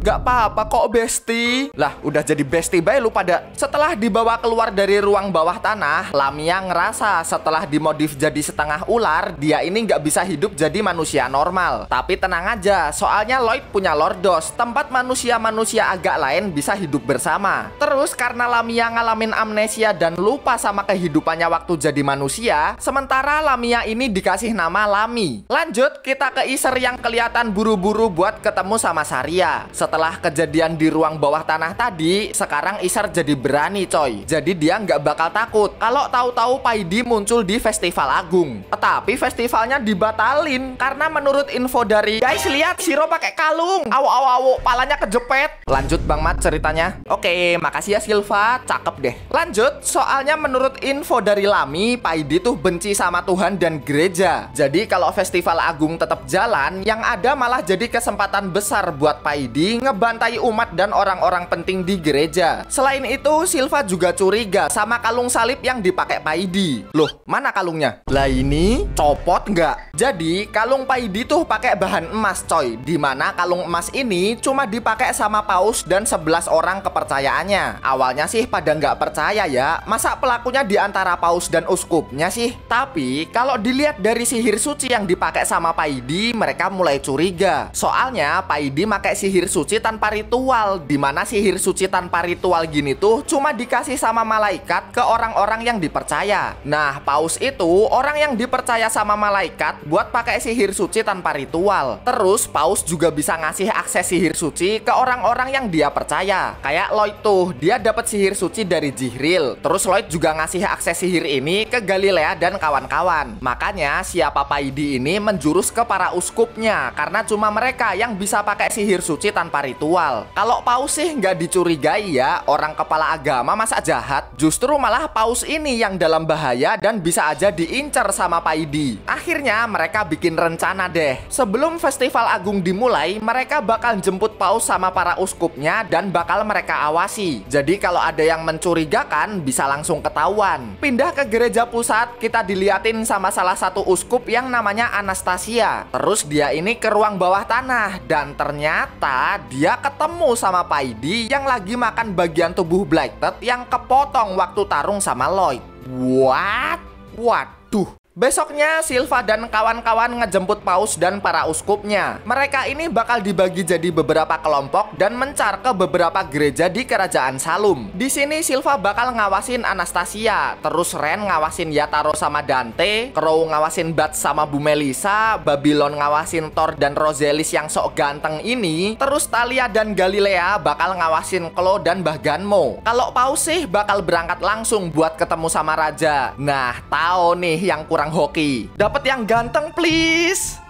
Gak apa-apa kok Besti. Lah udah jadi Besti bae lu pada. Setelah dibawa keluar dari ruang bawah tanah, Lamia ngerasa setelah dimodif jadi setengah ular, dia ini gak bisa hidup jadi manusia normal. Tapi tenang aja, soalnya Lloyd punya Lordos, tempat manusia-manusia agak lain bisa hidup bersama. Terus karena Lamia ngalamin amnesia dan lupa sama kehidupannya waktu jadi manusia, sementara Lamia ini dikasih nama Lami. Lanjut kita ke Iser yang kelihatan buru-buru buat ketemu sama Saria. Setelah kejadian di ruang bawah tanah tadi, sekarang Iser jadi berani coy. Jadi dia nggak bakal takut kalau tahu-tahu Paidi muncul di festival agung. Tetapi festivalnya dibatalin karena menurut info dari guys, lihat Shiro pakai kalung. Awo, palanya kejepit. Lanjut Bang Mat ceritanya. Oke, makasih ya Silva, cakep deh. Lanjut, soalnya menurut info dari Lami, Paidi tuh benci sama Tuhan dan gereja. Jadi kalau festival agung tetap jalan, yang ada malah jadi kesempatan besar buat Paidi ngebantai umat dan orang-orang penting di gereja. Selain itu, Silva juga curiga sama kalung salib yang dipakai Paidi. Loh, mana kalungnya? Lah ini copot nggak? Jadi, kalung Paidi tuh pakai bahan emas coy. Dimana kalung emas ini cuma dipakai sama Paus dan 11 orang kepercayaannya. Awalnya sih pada nggak percaya ya, masa pelakunya di antara Paus dan uskupnya sih? Tapi, kalau dilihat dari sihir suci yang dipakai sama Paidi, mereka mulai curiga. Soalnya, Paidi pakai sihir suci tanpa ritual, dimana sihir suci tanpa ritual gini tuh cuma dikasih sama malaikat ke orang-orang yang dipercaya. Nah, Paus itu orang yang dipercaya sama malaikat buat pakai sihir suci tanpa ritual. Terus Paus juga bisa ngasih akses sihir suci ke orang-orang yang dia percaya. Kayak Lloyd tuh, dia dapat sihir suci dari Jihril. Terus Lloyd juga ngasih akses sihir ini ke Galilea dan kawan-kawan. Makanya siapa Paidi ini menjurus ke para uskupnya, karena cuma mereka yang bisa pakai sihir suci tanpa ritual. Kalau Paus sih nggak dicurigai ya, orang kepala agama masa jahat. Justru malah Paus ini yang dalam bahaya dan bisa aja diincar sama Paidi. Akhirnya mereka bikin rencana deh. Sebelum festival agung dimulai, mereka bakal jemput Paus sama para uskupnya dan bakal mereka awasi. Jadi kalau ada yang mencurigakan bisa langsung ketahuan. Pindah ke gereja pusat, kita diliatin sama salah satu uskup yang namanya Anastasia. Terus dia ini ke ruang bawah tanah dan ternyata dia ketemu sama Paidi yang lagi makan bagian tubuh Blackted yang kepotong waktu tarung sama Lloyd. What? Waduh. Besoknya Silva dan kawan-kawan ngejemput Paus dan para uskupnya. Mereka ini bakal dibagi jadi beberapa kelompok dan mencar ke beberapa gereja di kerajaan Salum. Di sini Silva bakal ngawasin Anastasia, terus Ren ngawasin Yataro sama Dante, Crow ngawasin Bats sama Bu Melissa, Babylon ngawasin Thor dan Roselis yang sok ganteng ini, terus Thalia dan Galilea bakal ngawasin Chloe dan Mbah Ganmo. Kalau Paus sih bakal berangkat langsung buat ketemu sama Raja. Nah, tahu nih yang kurang hoki. Dapat yang ganteng please.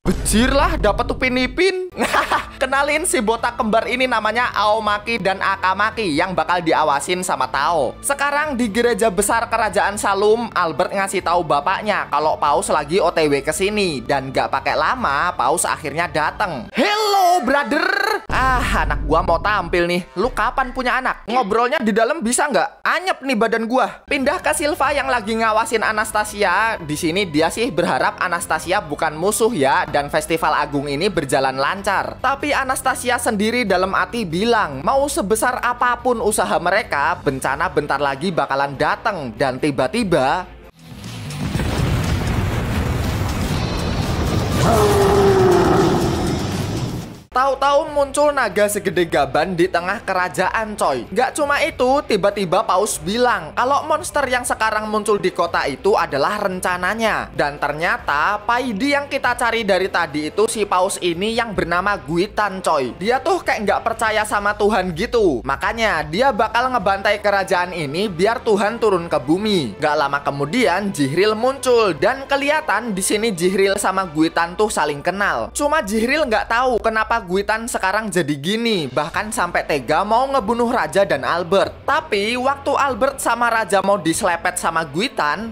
Bejir lah, dapat Upin Ipin. Kenalin si botak kembar ini namanya Aomaki dan Akamaki yang bakal diawasin sama Tao. Sekarang di gereja besar kerajaan Salum, Albert ngasih tahu bapaknya kalau Paus lagi OTW ke sini dan gak pakai lama, Paus akhirnya datang. Hello brother. Anak gua mau tampil nih. Lu kapan punya anak? Ngobrolnya di dalam bisa nggak? Anyep nih badan gua. Pindah ke Silva yang lagi ngawasin Anastasia. Di sini dia sih berharap Anastasia bukan musuh ya, dan festival agung ini berjalan lancar. Tapi Anastasia sendiri dalam hati bilang, mau sebesar apapun usaha mereka, bencana bentar lagi bakalan datang. Dan tiba-tiba Tahu-tahu muncul naga segede gaban di tengah kerajaan coy. Gak cuma itu, tiba-tiba Paus bilang kalau monster yang sekarang muncul di kota itu adalah rencananya. Dan ternyata Paidi yang kita cari dari tadi itu si Paus ini yang bernama Guitan coy. Dia tuh kayak gak percaya sama Tuhan gitu. Makanya dia bakal ngebantai kerajaan ini biar Tuhan turun ke bumi. Gak lama kemudian Jihril muncul dan kelihatan di sini Jihril sama Guitan tuh saling kenal. Cuma Jihril nggak tahu kenapa Guitan sekarang jadi gini, bahkan sampai tega mau ngebunuh Raja dan Albert. Tapi waktu Albert sama Raja mau diselepet sama Guitan,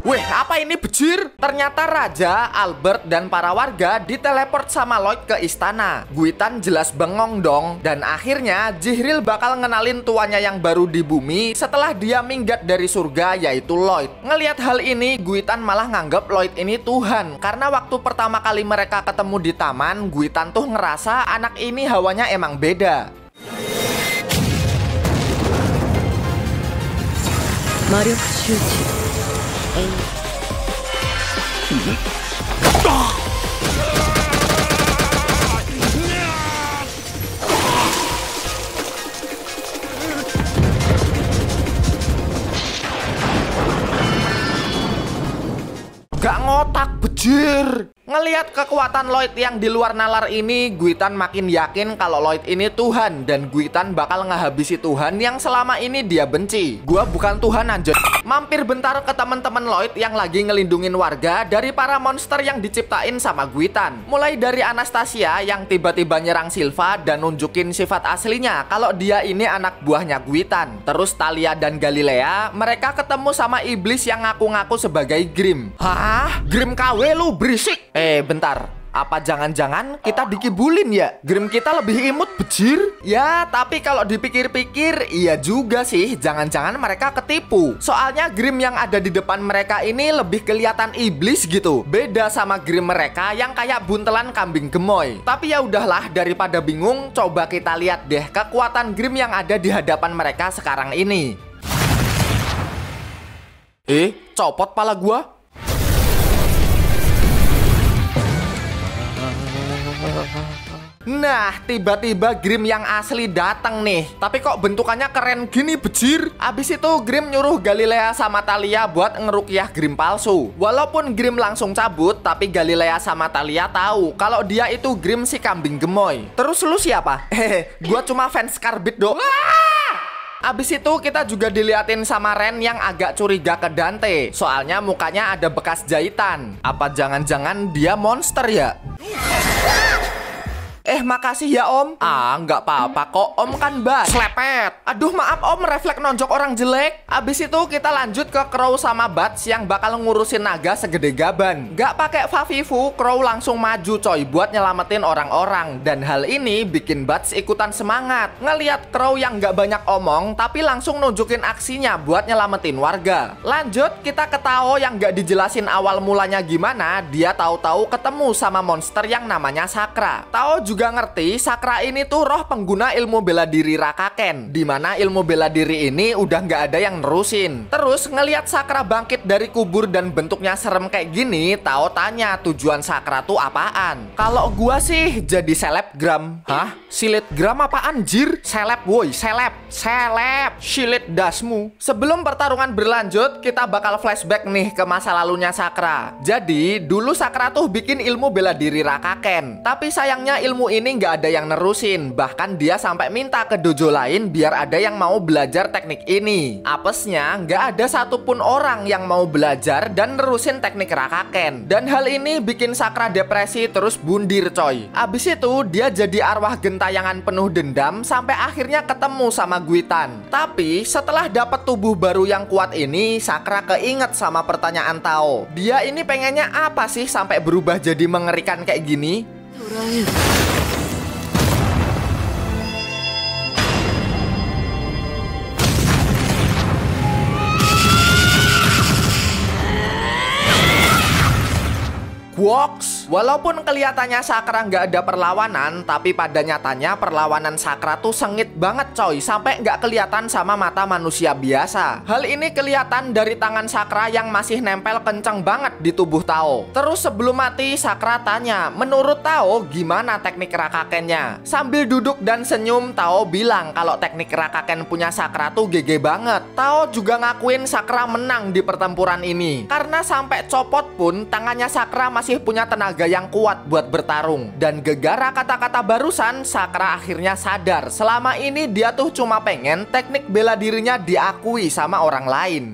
weh, apa ini bejir? Ternyata Raja, Albert, dan para warga diteleport sama Lloyd ke istana. Guitan jelas bengong dong. Dan akhirnya Jihril bakal ngenalin tuannya yang baru di bumi setelah dia minggat dari surga, yaitu Lloyd. Ngelihat hal ini, Guitan malah nganggep Lloyd ini Tuhan. Karena waktu pertama kali mereka ketemu di taman, Guitan tuh ngerasa anak ini hawanya emang beda. Mario Shuji. Gak ngotak bejir. Ngelihat kekuatan Lloyd yang di luar nalar ini, Guitan makin yakin kalau Lloyd ini Tuhan dan Guitan bakal ngehabisi Tuhan yang selama ini dia benci. Gua bukan Tuhan anjir. Mampir bentar ke teman-teman Lloyd yang lagi ngelindungin warga dari para monster yang diciptain sama Guitan. Mulai dari Anastasia yang tiba-tiba nyerang Silva dan nunjukin sifat aslinya kalau dia ini anak buahnya Guitan. Terus Thalia dan Galilea, mereka ketemu sama iblis yang ngaku-ngaku sebagai Grim. Hah? Grim KW lu berisik? Bentar. Apa jangan-jangan kita dikibulin ya? Grim kita lebih imut bejir? Ya, tapi kalau dipikir-pikir, iya juga sih. Jangan-jangan mereka ketipu. Soalnya Grim yang ada di depan mereka ini lebih kelihatan iblis gitu. Beda sama Grim mereka yang kayak buntelan kambing gemoy. Tapi ya udahlah, daripada bingung, coba kita lihat deh kekuatan Grim yang ada di hadapan mereka sekarang ini. Copot pala gua. Nah, tiba-tiba Grim yang asli datang nih. Tapi kok bentukannya keren gini bejir? Abis itu Grim nyuruh Galilea sama Thalia buat ngerukyah Grim palsu. Walaupun Grim langsung cabut, tapi Galilea sama Thalia tahu kalau dia itu Grim si kambing gemoy. Terus lu siapa? Gua cuma fans Carbit do. Abis itu kita juga diliatin sama Ren yang agak curiga ke Dante. Soalnya mukanya ada bekas jahitan. Apa jangan-jangan dia monster ya? Makasih ya Om. Nggak apa-apa kok, Om kan bas. Slepet. Aduh maaf Om, refleks nonjok orang jelek. Abis itu kita lanjut ke Crow sama Bats yang bakal ngurusin naga segede gaban. Nggak pakai Fafifu, Crow langsung maju coy buat nyelamatin orang-orang. Dan hal ini bikin Bats ikutan semangat. Ngeliat Crow yang nggak banyak omong, tapi langsung nunjukin aksinya buat nyelamatin warga. Lanjut kita ke Tao yang nggak dijelasin awal mulanya gimana. Dia tahu-tahu ketemu sama monster yang namanya Sakra. Tao juga ngerti Sakra ini tuh roh pengguna ilmu bela diri Rakaken, dimana ilmu bela diri ini udah nggak ada yang nerusin. Terus ngelihat Sakra bangkit dari kubur dan bentuknya serem kayak gini, Tao tanya tujuan Sakra tuh apaan. Kalau gua sih jadi selebgram. Hah? Silitgram apaan anjir? Seleb woi, seleb. Silit dasmu. Sebelum pertarungan berlanjut, kita bakal flashback nih ke masa lalunya Sakra. Jadi dulu Sakra tuh bikin ilmu bela diri Rakaken, tapi sayangnya ilmu ini nggak ada yang nerusin. Bahkan dia sampai minta ke dojo lain biar ada yang mau belajar teknik ini. Apesnya nggak ada satupun orang yang mau belajar dan nerusin teknik Rakaken. Dan hal ini bikin Sakra depresi terus bundir coy. Abis itu dia jadi arwah gentayangan penuh dendam sampai akhirnya ketemu sama Guitan. Tapi setelah dapat tubuh baru yang kuat ini, Sakra keinget sama pertanyaan Tao. Dia ini pengennya apa sih sampai berubah jadi mengerikan kayak gini? Quarks. Walaupun kelihatannya Sakura nggak ada perlawanan, tapi pada nyatanya perlawanan Sakura tuh sengit banget coy, sampai nggak kelihatan sama mata manusia biasa. Hal ini kelihatan dari tangan Sakura yang masih nempel kenceng banget di tubuh Tao. Terus sebelum mati Sakura tanya, menurut Tao gimana teknik Rakakennya? Sambil duduk dan senyum, Tao bilang kalau teknik Rakaken punya Sakura tuh GG banget. Tao juga ngakuin Sakura menang di pertempuran ini, karena sampai copot pun tangannya Sakura masih punya tenaga yang kuat buat bertarung. Dan gegara kata-kata barusan, Sakura akhirnya sadar selama ini dia tuh cuma pengen teknik bela dirinya diakui sama orang lain.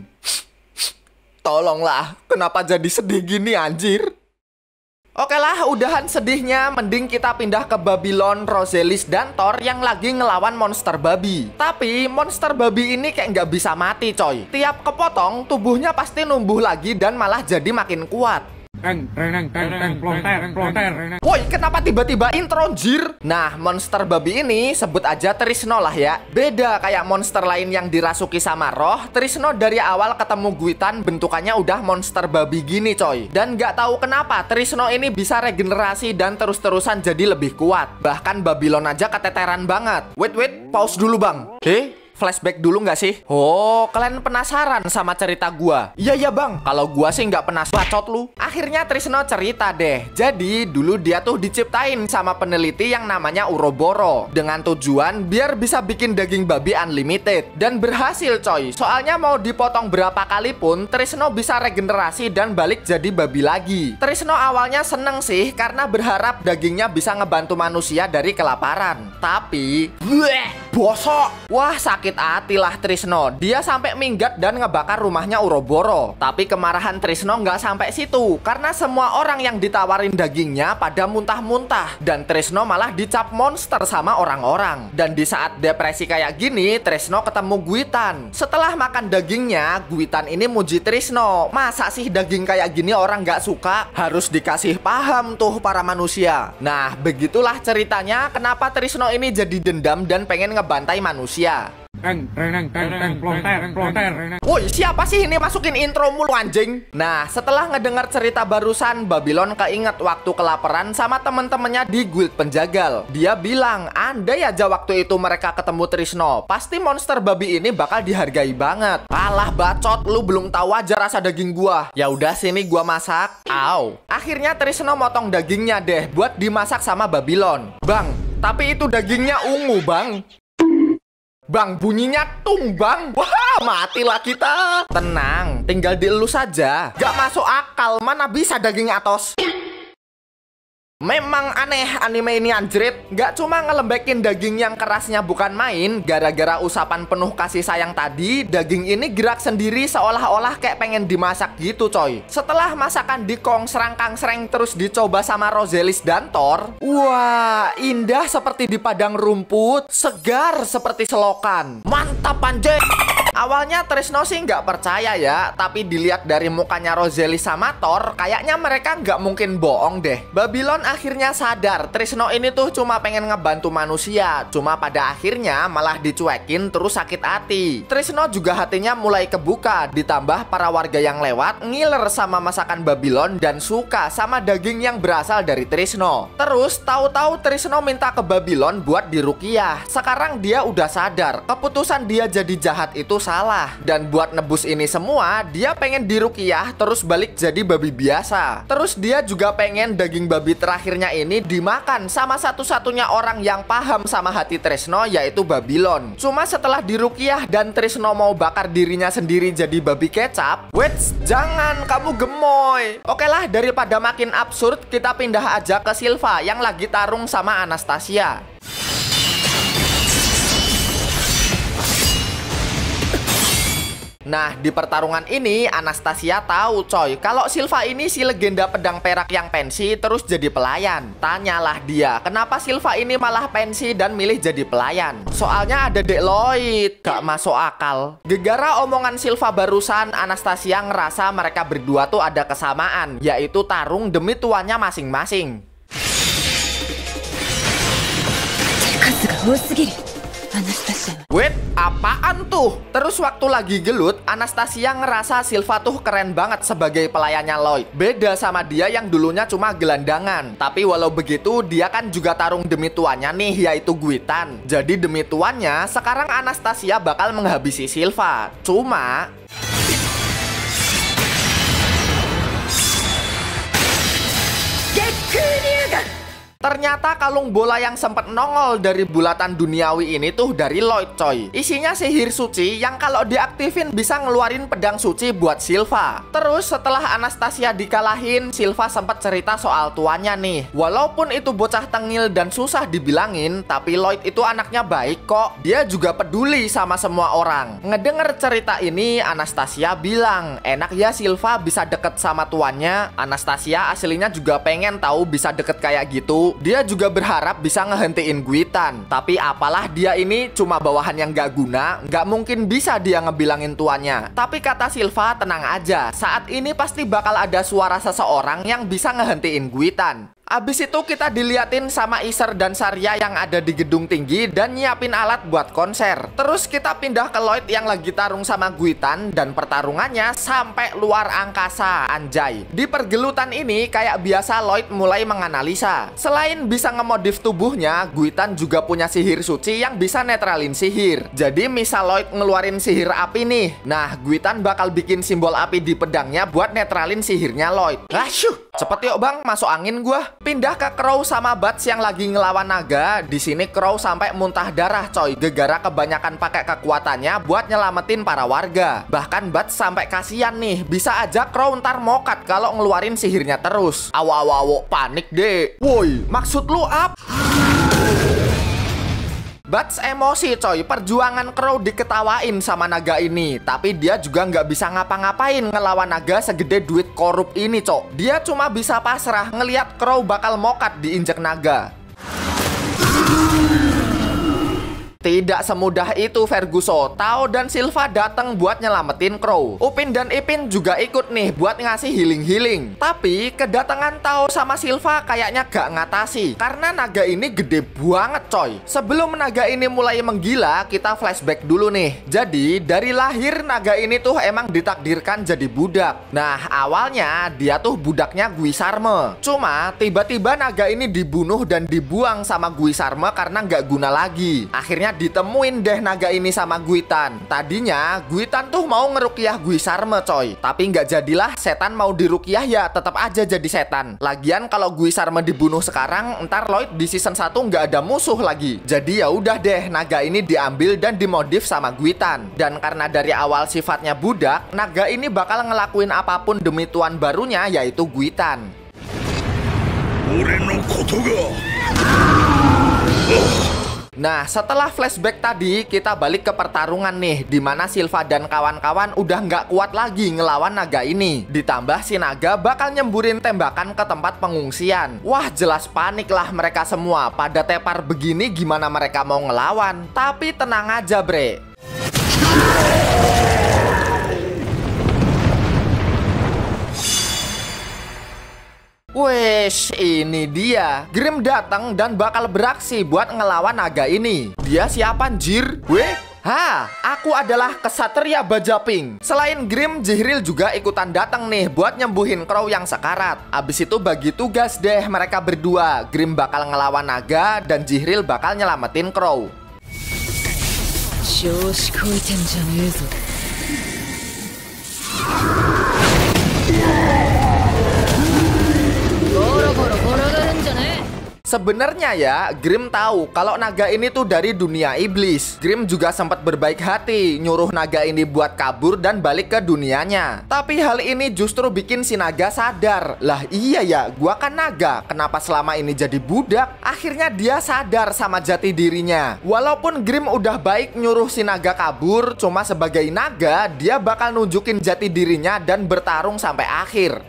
Tolonglah, kenapa jadi sedih gini anjir? Oke lah, udahan sedihnya, mending kita pindah ke Babylon, Roselis, dan Thor yang lagi ngelawan monster babi. Tapi monster babi ini kayak nggak bisa mati coy. Tiap kepotong, tubuhnya pasti numbuh lagi dan malah jadi makin kuat. Woi, kenapa tiba-tiba intro jir? Nah, monster babi ini sebut aja Trisno lah ya. Beda kayak monster lain yang dirasuki sama roh, Trisno dari awal ketemu Guitan bentukannya udah monster babi gini coy. Dan nggak tahu kenapa Trisno ini bisa regenerasi dan terus-terusan jadi lebih kuat. Bahkan Babylon aja keteteran banget. Wait, pause dulu bang. Flashback dulu nggak sih? Oh, kalian penasaran sama cerita gua? Iya bang, kalau gua sih nggak penasaran. Bacot lu. Akhirnya Trisno cerita deh. Jadi dulu dia tuh diciptain sama peneliti yang namanya Uroboro dengan tujuan biar bisa bikin daging babi unlimited. Dan berhasil coy. Soalnya mau dipotong berapa kali pun Trisno bisa regenerasi dan balik jadi babi lagi. Trisno awalnya seneng sih karena berharap dagingnya bisa ngebantu manusia dari kelaparan. Tapi bosok. Wah, sakit hati lah Trisno. Dia sampai minggat dan ngebakar rumahnya Uroboro. Tapi kemarahan Trisno nggak sampai situ, karena semua orang yang ditawarin dagingnya pada muntah-muntah. Dan Trisno malah dicap monster sama orang-orang. Dan di saat depresi kayak gini, Trisno ketemu Guitan. Setelah makan dagingnya, Guitan ini muji Trisno. Masa sih daging kayak gini orang nggak suka? Harus dikasih paham tuh para manusia. Nah, begitulah ceritanya kenapa Trisno ini jadi dendam dan pengen ngebantai manusia. Woi, siapa sih ini masukin intro mulu anjing? Nah, setelah ngedengar cerita barusan, Babylon keinget waktu kelaparan sama temen-temennya di guild penjagal. Dia bilang, andai aja waktu itu mereka ketemu Trisno, pasti monster babi ini bakal dihargai banget. Alah bacot, lu belum tahu aja rasa daging gua. Ya udah sini gua masak. Au. Akhirnya Trisno motong dagingnya deh buat dimasak sama Babylon. Bang, tapi itu dagingnya ungu bang. Bang, bunyinya tung bang. Wah, matilah kita. Tenang, tinggal dielus saja. Gak masuk akal, mana bisa daging atos. Memang aneh anime ini anjrit. Gak cuma ngelembekin daging yang kerasnya bukan main. Gara-gara usapan penuh kasih sayang tadi, daging ini gerak sendiri seolah-olah kayak pengen dimasak gitu coy. Setelah masakan dikongsrang-kangsreng terus dicoba sama Roselis dan Thor. Wah, indah seperti di padang rumput, segar seperti selokan. Mantap anjir. Awalnya Trisno sih nggak percaya ya, tapi dilihat dari mukanya Roselis sama Thor, kayaknya mereka nggak mungkin bohong deh. Babylon akhirnya sadar Trisno ini tuh cuma pengen ngebantu manusia, cuma pada akhirnya malah dicuekin terus sakit hati. Trisno juga hatinya mulai kebuka, ditambah para warga yang lewat ngiler sama masakan Babylon dan suka sama daging yang berasal dari Trisno. Terus tahu-tahu Trisno minta ke Babylon buat diruqyah. Sekarang dia udah sadar keputusan dia jadi jahat itu salah, dan buat nebus ini semua dia pengen diruqyah terus balik jadi babi biasa. Terus dia juga pengen daging babi terakhirnya ini dimakan sama satu-satunya orang yang paham sama hati Trisno, yaitu Babylon. Cuma setelah diruqyah dan Trisno mau bakar dirinya sendiri jadi babi kecap, wait, jangan, kamu gemoy. Oke lah, daripada makin absurd, kita pindah aja ke Sylva yang lagi tarung sama Anastasia. Nah, di pertarungan ini Anastasia tahu coy kalau Sylva ini si legenda pedang perak yang pensi terus jadi pelayan. Tanyalah dia, kenapa Sylva ini malah pensi dan milih jadi pelayan? Soalnya ada Dek Lloyd. Gak masuk akal. Gegara omongan Sylva barusan, Anastasia ngerasa mereka berdua tuh ada kesamaan, yaitu tarung demi tuannya masing-masing. Wait, apaan tuh? Terus waktu lagi gelut, Anastasia ngerasa Silva tuh keren banget sebagai pelayannya Lloyd. Beda sama dia yang dulunya cuma gelandangan. Tapi walau begitu, dia kan juga tarung demi tuannya nih, yaitu Guitan. Jadi demi tuannya, sekarang Anastasia bakal menghabisi Silva. Cuma... ternyata kalung bola yang sempat nongol dari bulatan duniawi ini tuh dari Lloyd, coy. Isinya sihir suci yang kalau diaktifin bisa ngeluarin pedang suci buat Silva. Terus setelah Anastasia dikalahin, Silva sempat cerita soal tuannya nih. Walaupun itu bocah tengil dan susah dibilangin, tapi Lloyd itu anaknya baik kok. Dia juga peduli sama semua orang. Ngedenger cerita ini, Anastasia bilang, enak ya Silva bisa deket sama tuannya. Anastasia aslinya juga pengen tahu bisa deket kayak gitu. Dia juga berharap bisa ngehentiin Guitan. Tapi apalah dia ini cuma bawahan yang gak guna, gak mungkin bisa dia ngebilangin tuannya. Tapi kata Silva, tenang aja, saat ini pasti bakal ada suara seseorang yang bisa ngehentiin Guitan. Abis itu kita diliatin sama Iser dan Saria yang ada di gedung tinggi dan nyiapin alat buat konser. Terus kita pindah ke Lloyd yang lagi tarung sama Guitan dan pertarungannya sampai luar angkasa, anjay. Di pergelutan ini kayak biasa Lloyd mulai menganalisa. Selain bisa ngemodif tubuhnya, Guitan juga punya sihir suci yang bisa netralin sihir. Jadi misal Lloyd ngeluarin sihir api nih, nah Guitan bakal bikin simbol api di pedangnya buat netralin sihirnya Lloyd. Asyuh, cepet yuk bang, masuk angin gua. Pindah ke Crow sama Bats yang lagi ngelawan naga. Di sini Crow sampai muntah darah, coy, gara-gara kebanyakan pakai kekuatannya buat nyelamatin para warga. Bahkan Bats sampai kasihan nih, bisa aja Crow ntar mokat kalau ngeluarin sihirnya terus. Awo panik deh. Woi, maksud lu apa? Bats emosi coy, perjuangan Crow diketawain sama naga ini. Tapi dia juga nggak bisa ngapa-ngapain ngelawan naga segede duit korup ini cok. Dia cuma bisa pasrah ngeliat Crow bakal mokat diinjek naga. Tidak semudah itu Ferguson. Tao dan Silva datang buat nyelamatin Crow. Upin dan Ipin juga ikut nih buat ngasih healing-healing. Tapi kedatangan Tao sama Silva kayaknya gak ngatasi, karena naga ini gede banget coy. Sebelum naga ini mulai menggila, kita flashback dulu nih. Jadi dari lahir naga ini tuh emang ditakdirkan jadi budak. Nah awalnya dia tuh budaknya Guisarme. Cuma tiba-tiba naga ini dibunuh dan dibuang sama Guisarme karena gak guna lagi. Akhirnya ditemuin deh naga ini sama Guitan. Tadinya Guitan tuh mau ngerukiah Guisarme coy, tapi nggak jadilah. Setan mau dirukiah ya tetap aja jadi setan. Lagian kalau Guisarme dibunuh sekarang, ntar Lloyd di season 1 nggak ada musuh lagi. Jadi ya udah deh, naga ini diambil dan dimodif sama Guitan. Dan karena dari awal sifatnya budak, naga ini bakal ngelakuin apapun demi tuan barunya, yaitu Guitan. Nah, setelah flashback tadi, kita balik ke pertarungan nih, dimana Silva dan kawan-kawan udah nggak kuat lagi ngelawan naga ini. Ditambah si naga bakal nyemburin tembakan ke tempat pengungsian. Wah, jelas panik lah mereka semua. Pada tepar begini gimana mereka mau ngelawan? Tapi tenang aja bre. Wesh, ini dia. Grim datang dan bakal beraksi buat ngelawan naga ini. Dia siapa anjir? Weh? Aku adalah Kesatria Bajaping. Selain Grim, Jihril juga ikutan datang nih buat nyembuhin Crow yang sekarat. Abis itu bagi tugas deh mereka berdua. Grim bakal ngelawan naga dan Jihril bakal nyelamatin Crow. Sebenarnya ya, Grim tahu kalau naga ini tuh dari dunia iblis. Grim juga sempat berbaik hati nyuruh naga ini buat kabur dan balik ke dunianya. Tapi hal ini justru bikin si naga sadar. Lah iya ya, gua kan naga, kenapa selama ini jadi budak? Akhirnya dia sadar sama jati dirinya. Walaupun Grim udah baik nyuruh si naga kabur, cuma sebagai naga dia bakal nunjukin jati dirinya dan bertarung sampai akhir.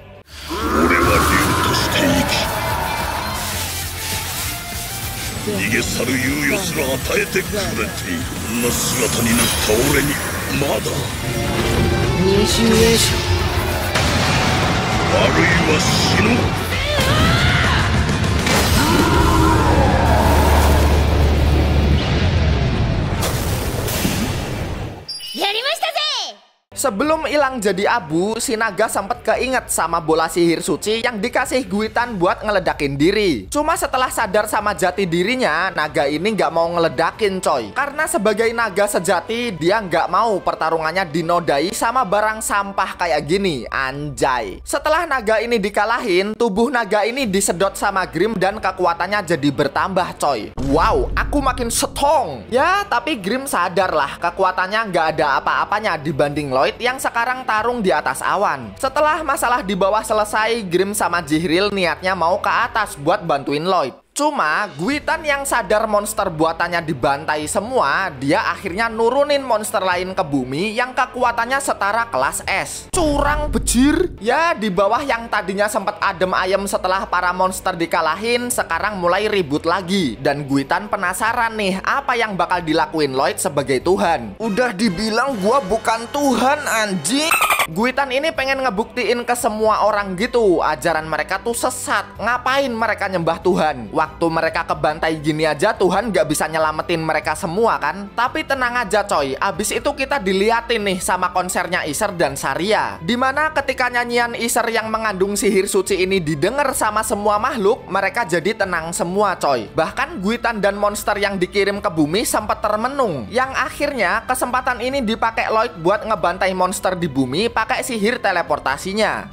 Sebelum hilang jadi abu, si naga sempet keinget sama bola sihir suci yang dikasih Guitan buat ngeledakin diri. Cuma setelah sadar sama jati dirinya, naga ini nggak mau ngeledakin coy. Karena sebagai naga sejati, dia nggak mau pertarungannya dinodai sama barang sampah kayak gini, anjay. Setelah naga ini dikalahin, tubuh naga ini disedot sama Grim dan kekuatannya jadi bertambah coy. Wow, aku makin strong. Ya, tapi Grim sadar lah kekuatannya nggak ada apa-apanya dibanding Lloyd yang sekarang tarung di atas awan. Setelah masalah di bawah selesai, Grim sama Jihril niatnya mau ke atas buat bantuin Lloyd. Cuma Guitan yang sadar monster buatannya dibantai semua, dia akhirnya nurunin monster lain ke bumi yang kekuatannya setara kelas S. Curang bejir. Ya, di bawah yang tadinya sempat adem ayem setelah para monster dikalahin, sekarang mulai ribut lagi. Dan Guitan penasaran nih, apa yang bakal dilakuin Lloyd sebagai Tuhan. Udah dibilang gua bukan Tuhan, anjing. Guitan ini pengen ngebuktiin ke semua orang gitu, ajaran mereka tuh sesat. Ngapain mereka nyembah Tuhan? Waktu mereka kebantai gini aja Tuhan gak bisa nyelamatin mereka semua kan? Tapi tenang aja coy, abis itu kita diliatin nih sama konsernya Isser dan Saria, dimana ketika nyanyian Isser yang mengandung sihir suci ini didengar sama semua makhluk, mereka jadi tenang semua coy. Bahkan Guitan dan monster yang dikirim ke bumi sempat termenung, yang akhirnya kesempatan ini dipakai Lloyd buat ngebantai monster di bumi pakai sihir teleportasinya.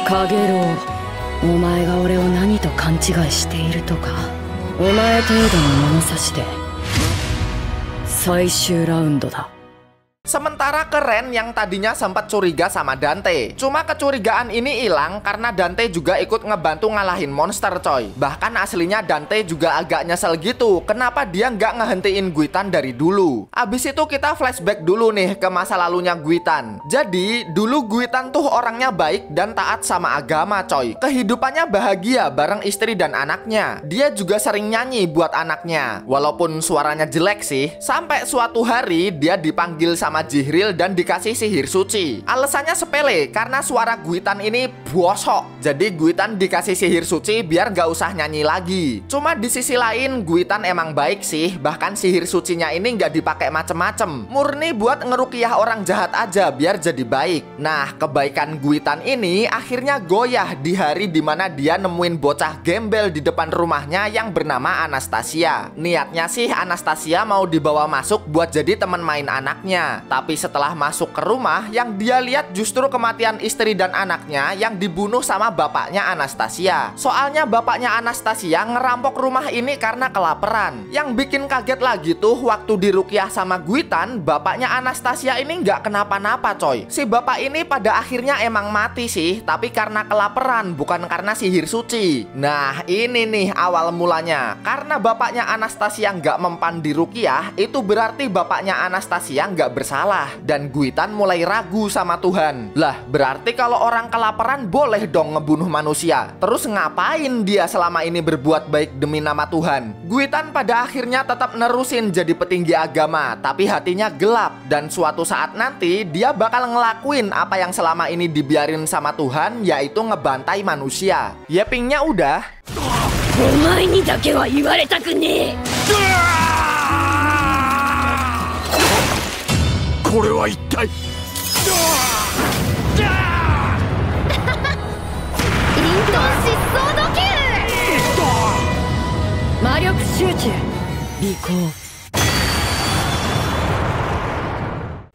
Kagero, お前が俺を何と勘違いしているとか、お前程度の物差しで最終ラウンドだ。 Sementara ke Ren yang tadinya sempat curiga sama Dante. Cuma kecurigaan ini hilang karena Dante juga ikut ngebantu ngalahin monster coy. Bahkan aslinya Dante juga agak nyesel gitu, kenapa dia nggak ngehentiin Guitan dari dulu. Abis itu kita flashback dulu nih ke masa lalunya Guitan. Jadi dulu Guitan tuh orangnya baik dan taat sama agama coy. Kehidupannya bahagia bareng istri dan anaknya. Dia juga sering nyanyi buat anaknya, walaupun suaranya jelek sih. Sampai suatu hari dia dipanggil sama Jihril dan dikasih sihir suci. Alasannya sepele, karena suara Guitan ini bosok. Jadi Guitan dikasih sihir suci biar gak usah nyanyi lagi. Cuma di sisi lain Guitan emang baik sih. Bahkan sihir sucinya ini gak dipakai macem-macem, murni buat ngerukiah orang jahat aja biar jadi baik. Nah, kebaikan Guitan ini akhirnya goyah di hari dimana dia nemuin bocah gembel di depan rumahnya yang bernama Anastasia. Niatnya sih Anastasia mau dibawa masuk buat jadi teman main anaknya. Tapi setelah masuk ke rumah, yang dia lihat justru kematian istri dan anaknya yang dibunuh sama bapaknya Anastasia. Soalnya bapaknya Anastasia ngerampok rumah ini karena kelaparan. Yang bikin kaget lagi tuh waktu dirukiah sama Guitan, bapaknya Anastasia ini nggak kenapa-napa coy. Si bapak ini pada akhirnya emang mati sih, tapi karena kelaparan, bukan karena sihir suci. Nah ini nih awal mulanya. Karena bapaknya Anastasia nggak mempan dirukiah, itu berarti bapaknya Anastasia nggak bersalah. Dan Guitan mulai ragu sama Tuhan. Lah berarti kalau orang kelaparan boleh dong ngebunuh manusia. Terus ngapain dia selama ini berbuat baik demi nama Tuhan? Guitan pada akhirnya tetap nerusin jadi petinggi agama, tapi hatinya gelap. Dan suatu saat nanti dia bakal ngelakuin apa yang selama ini dibiarin sama Tuhan, yaitu ngebantai manusia. Yepingnya udah. お前にだけは言われたくねえ。これは一体。魔力集中尾行。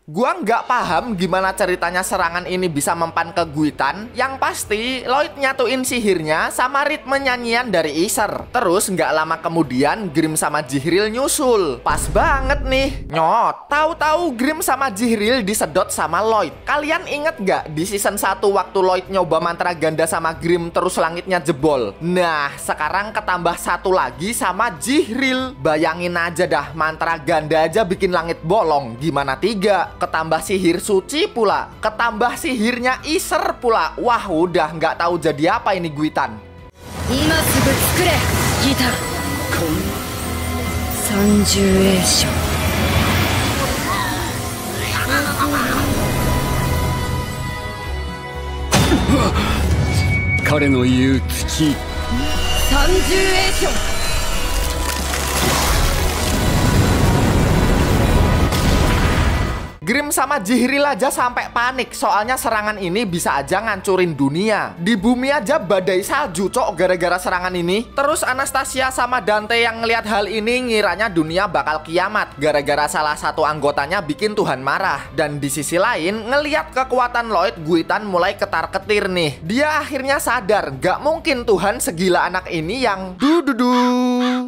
Gua nggak paham gimana ceritanya serangan ini bisa mempan ke Guitan. Yang pasti Lloyd nyatuin sihirnya sama ritme nyanyian dari Isser. Terus nggak lama kemudian Grim sama Jihril nyusul. Pas banget nih. Nyot, tahu-tahu Grim sama Jihril disedot sama Lloyd. Kalian inget nggak di season 1 waktu Lloyd nyoba mantra ganda sama Grim terus langitnya jebol? Nah sekarang ketambah satu lagi sama Jihril. Bayangin aja dah, mantra ganda aja bikin langit bolong, gimana 3? Ketambah sihir suci pula, ketambah sihirnya Isser pula. Wah udah nggak tahu jadi apa ini Guitan. 今すぐ作れギター。三重栄翔。彼の言う月。三重栄翔。Grim sama Jihril aja sampai panik, soalnya serangan ini bisa aja ngancurin dunia. Di bumi aja badai salju cok gara-gara serangan ini. Terus Anastasia sama Dante yang ngelihat hal ini ngiranya dunia bakal kiamat gara-gara salah satu anggotanya bikin Tuhan marah. Dan di sisi lain ngelihat kekuatan Lloyd, Guitan mulai ketar-ketir nih. Dia akhirnya sadar gak mungkin Tuhan segila anak ini yang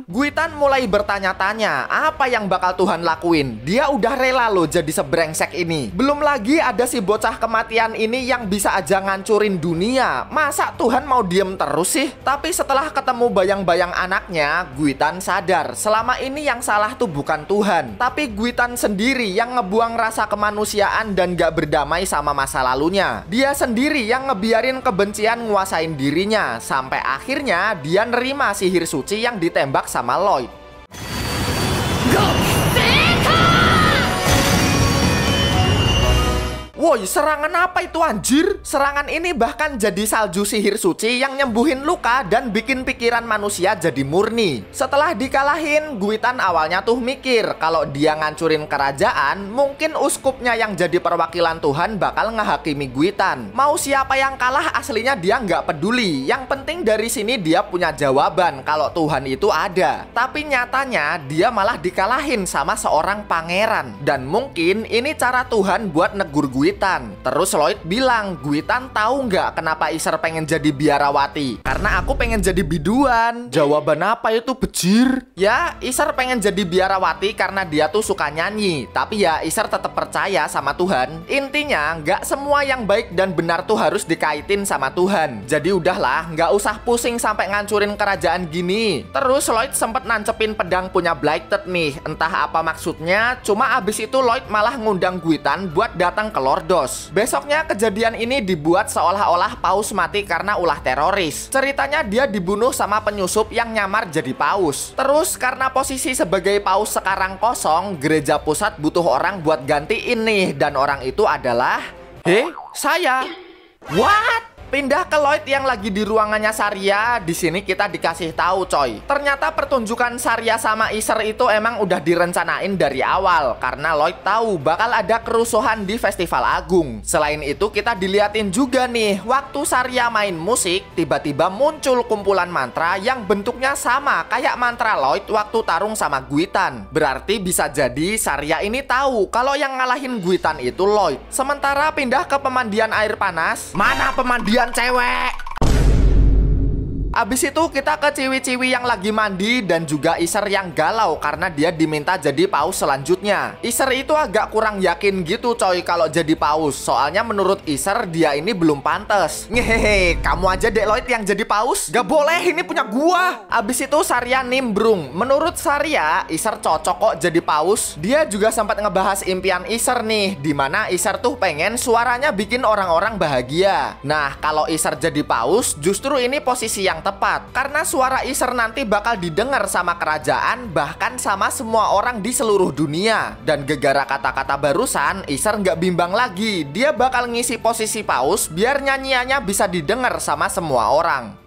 Guitan mulai bertanya-tanya apa yang bakal Tuhan lakuin. Dia udah rela loh jadi sebrengsek ini. Belum lagi ada si bocah kematian ini yang bisa aja ngancurin dunia. Masa Tuhan mau diem terus sih? Tapi setelah ketemu bayang-bayang anaknya, Guitan sadar selama ini yang salah tuh bukan Tuhan, tapi Guitan sendiri yang ngebuang rasa kemanusiaan dan gak berdamai sama masa lalunya. Dia sendiri yang ngebiarin kebencian nguasain dirinya, sampai akhirnya dia nerima sihir suci yang ditembak sama Lloyd. Woi, serangan apa itu anjir? Serangan ini bahkan jadi salju sihir suci yang nyembuhin luka dan bikin pikiran manusia jadi murni. Setelah dikalahin, Guitan awalnya tuh mikir kalau dia ngancurin kerajaan, mungkin uskupnya yang jadi perwakilan Tuhan bakal ngehakimi Guitan. Mau siapa yang kalah aslinya dia nggak peduli. Yang penting dari sini dia punya jawaban kalau Tuhan itu ada. Tapi nyatanya dia malah dikalahin sama seorang pangeran. Dan mungkin ini cara Tuhan buat negur Guitan. Terus Lloyd bilang, Guitan tahu nggak kenapa Isser pengen jadi biarawati? Karena aku pengen jadi biduan. Jawaban apa itu bejir? Ya, Isser pengen jadi biarawati karena dia tuh suka nyanyi. Tapi ya Isser tetap percaya sama Tuhan. Intinya nggak semua yang baik dan benar tuh harus dikaitin sama Tuhan. Jadi udahlah, nggak usah pusing sampai ngancurin kerajaan gini. Terus Lloyd sempet nancepin pedang punya Blighted nih. Entah apa maksudnya. Cuma abis itu Lloyd malah ngundang Guitan buat datang ke Lordos. Besoknya kejadian ini dibuat seolah-olah Paus mati karena ulah teroris. Ceritanya dia dibunuh sama penyusup yang nyamar jadi Paus. Terus karena posisi sebagai Paus sekarang kosong, gereja pusat butuh orang buat gantiin nih. Dan orang itu adalah saya. What? Pindah ke Lloyd yang lagi di ruangannya Saria. Di sini kita dikasih tahu coy. Ternyata pertunjukan Saria sama Isser itu emang udah direncanain dari awal. Karena Lloyd tahu bakal ada kerusuhan di Festival Agung. Selain itu kita diliatin juga nih, waktu Saria main musik, tiba-tiba muncul kumpulan mantra yang bentuknya sama kayak mantra Lloyd waktu tarung sama Guitan. Berarti bisa jadi Saria ini tahu kalau yang ngalahin Guitan itu Lloyd. Sementara pindah ke pemandian air panas. Mana pemandian cewek? Abis itu kita ke ciwi-ciwi yang lagi mandi dan juga Isser yang galau karena dia diminta jadi paus selanjutnya. Isser itu agak kurang yakin gitu coy kalau jadi paus. Soalnya menurut Isser dia ini belum pantas. Ngehehe, kamu aja deh Lloyd yang jadi paus. Gak boleh, ini punya gua. Abis itu Saria nimbrung. Menurut Saria, Isser cocok kok jadi paus. Dia juga sempat ngebahas impian Isser nih, dimana Isser tuh pengen suaranya bikin orang-orang bahagia. Nah, kalau Isser jadi paus, justru ini posisi yang tepat karena suara Isser nanti bakal didengar sama kerajaan, bahkan sama semua orang di seluruh dunia. Dan gegara kata-kata barusan, Isser nggak bimbang lagi. Dia bakal ngisi posisi paus biar nyanyiannya bisa didengar sama semua orang.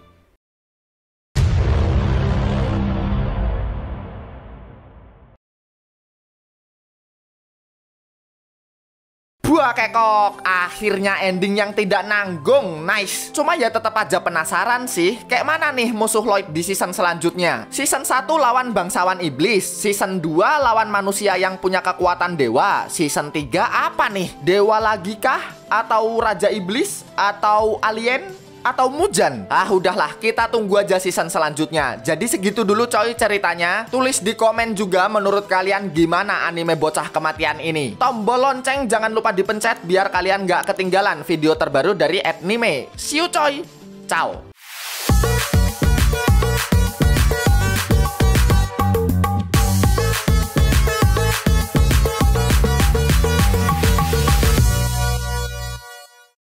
Wah kekok, akhirnya ending yang tidak nanggung, nice. Cuma ya tetap aja penasaran sih, kayak mana nih musuh Lloyd di season selanjutnya. Season 1 lawan bangsawan iblis, season 2 lawan manusia yang punya kekuatan dewa, season 3 apa nih? Dewa lagi kah? Atau raja iblis? Atau alien? Atau Mujan? Ah udahlah, kita tunggu aja season selanjutnya. Jadi segitu dulu coy ceritanya. Tulis di komen juga menurut kalian gimana anime bocah kematian ini. Tombol lonceng jangan lupa dipencet biar kalian gak ketinggalan video terbaru dari Anime. See you coy. Ciao.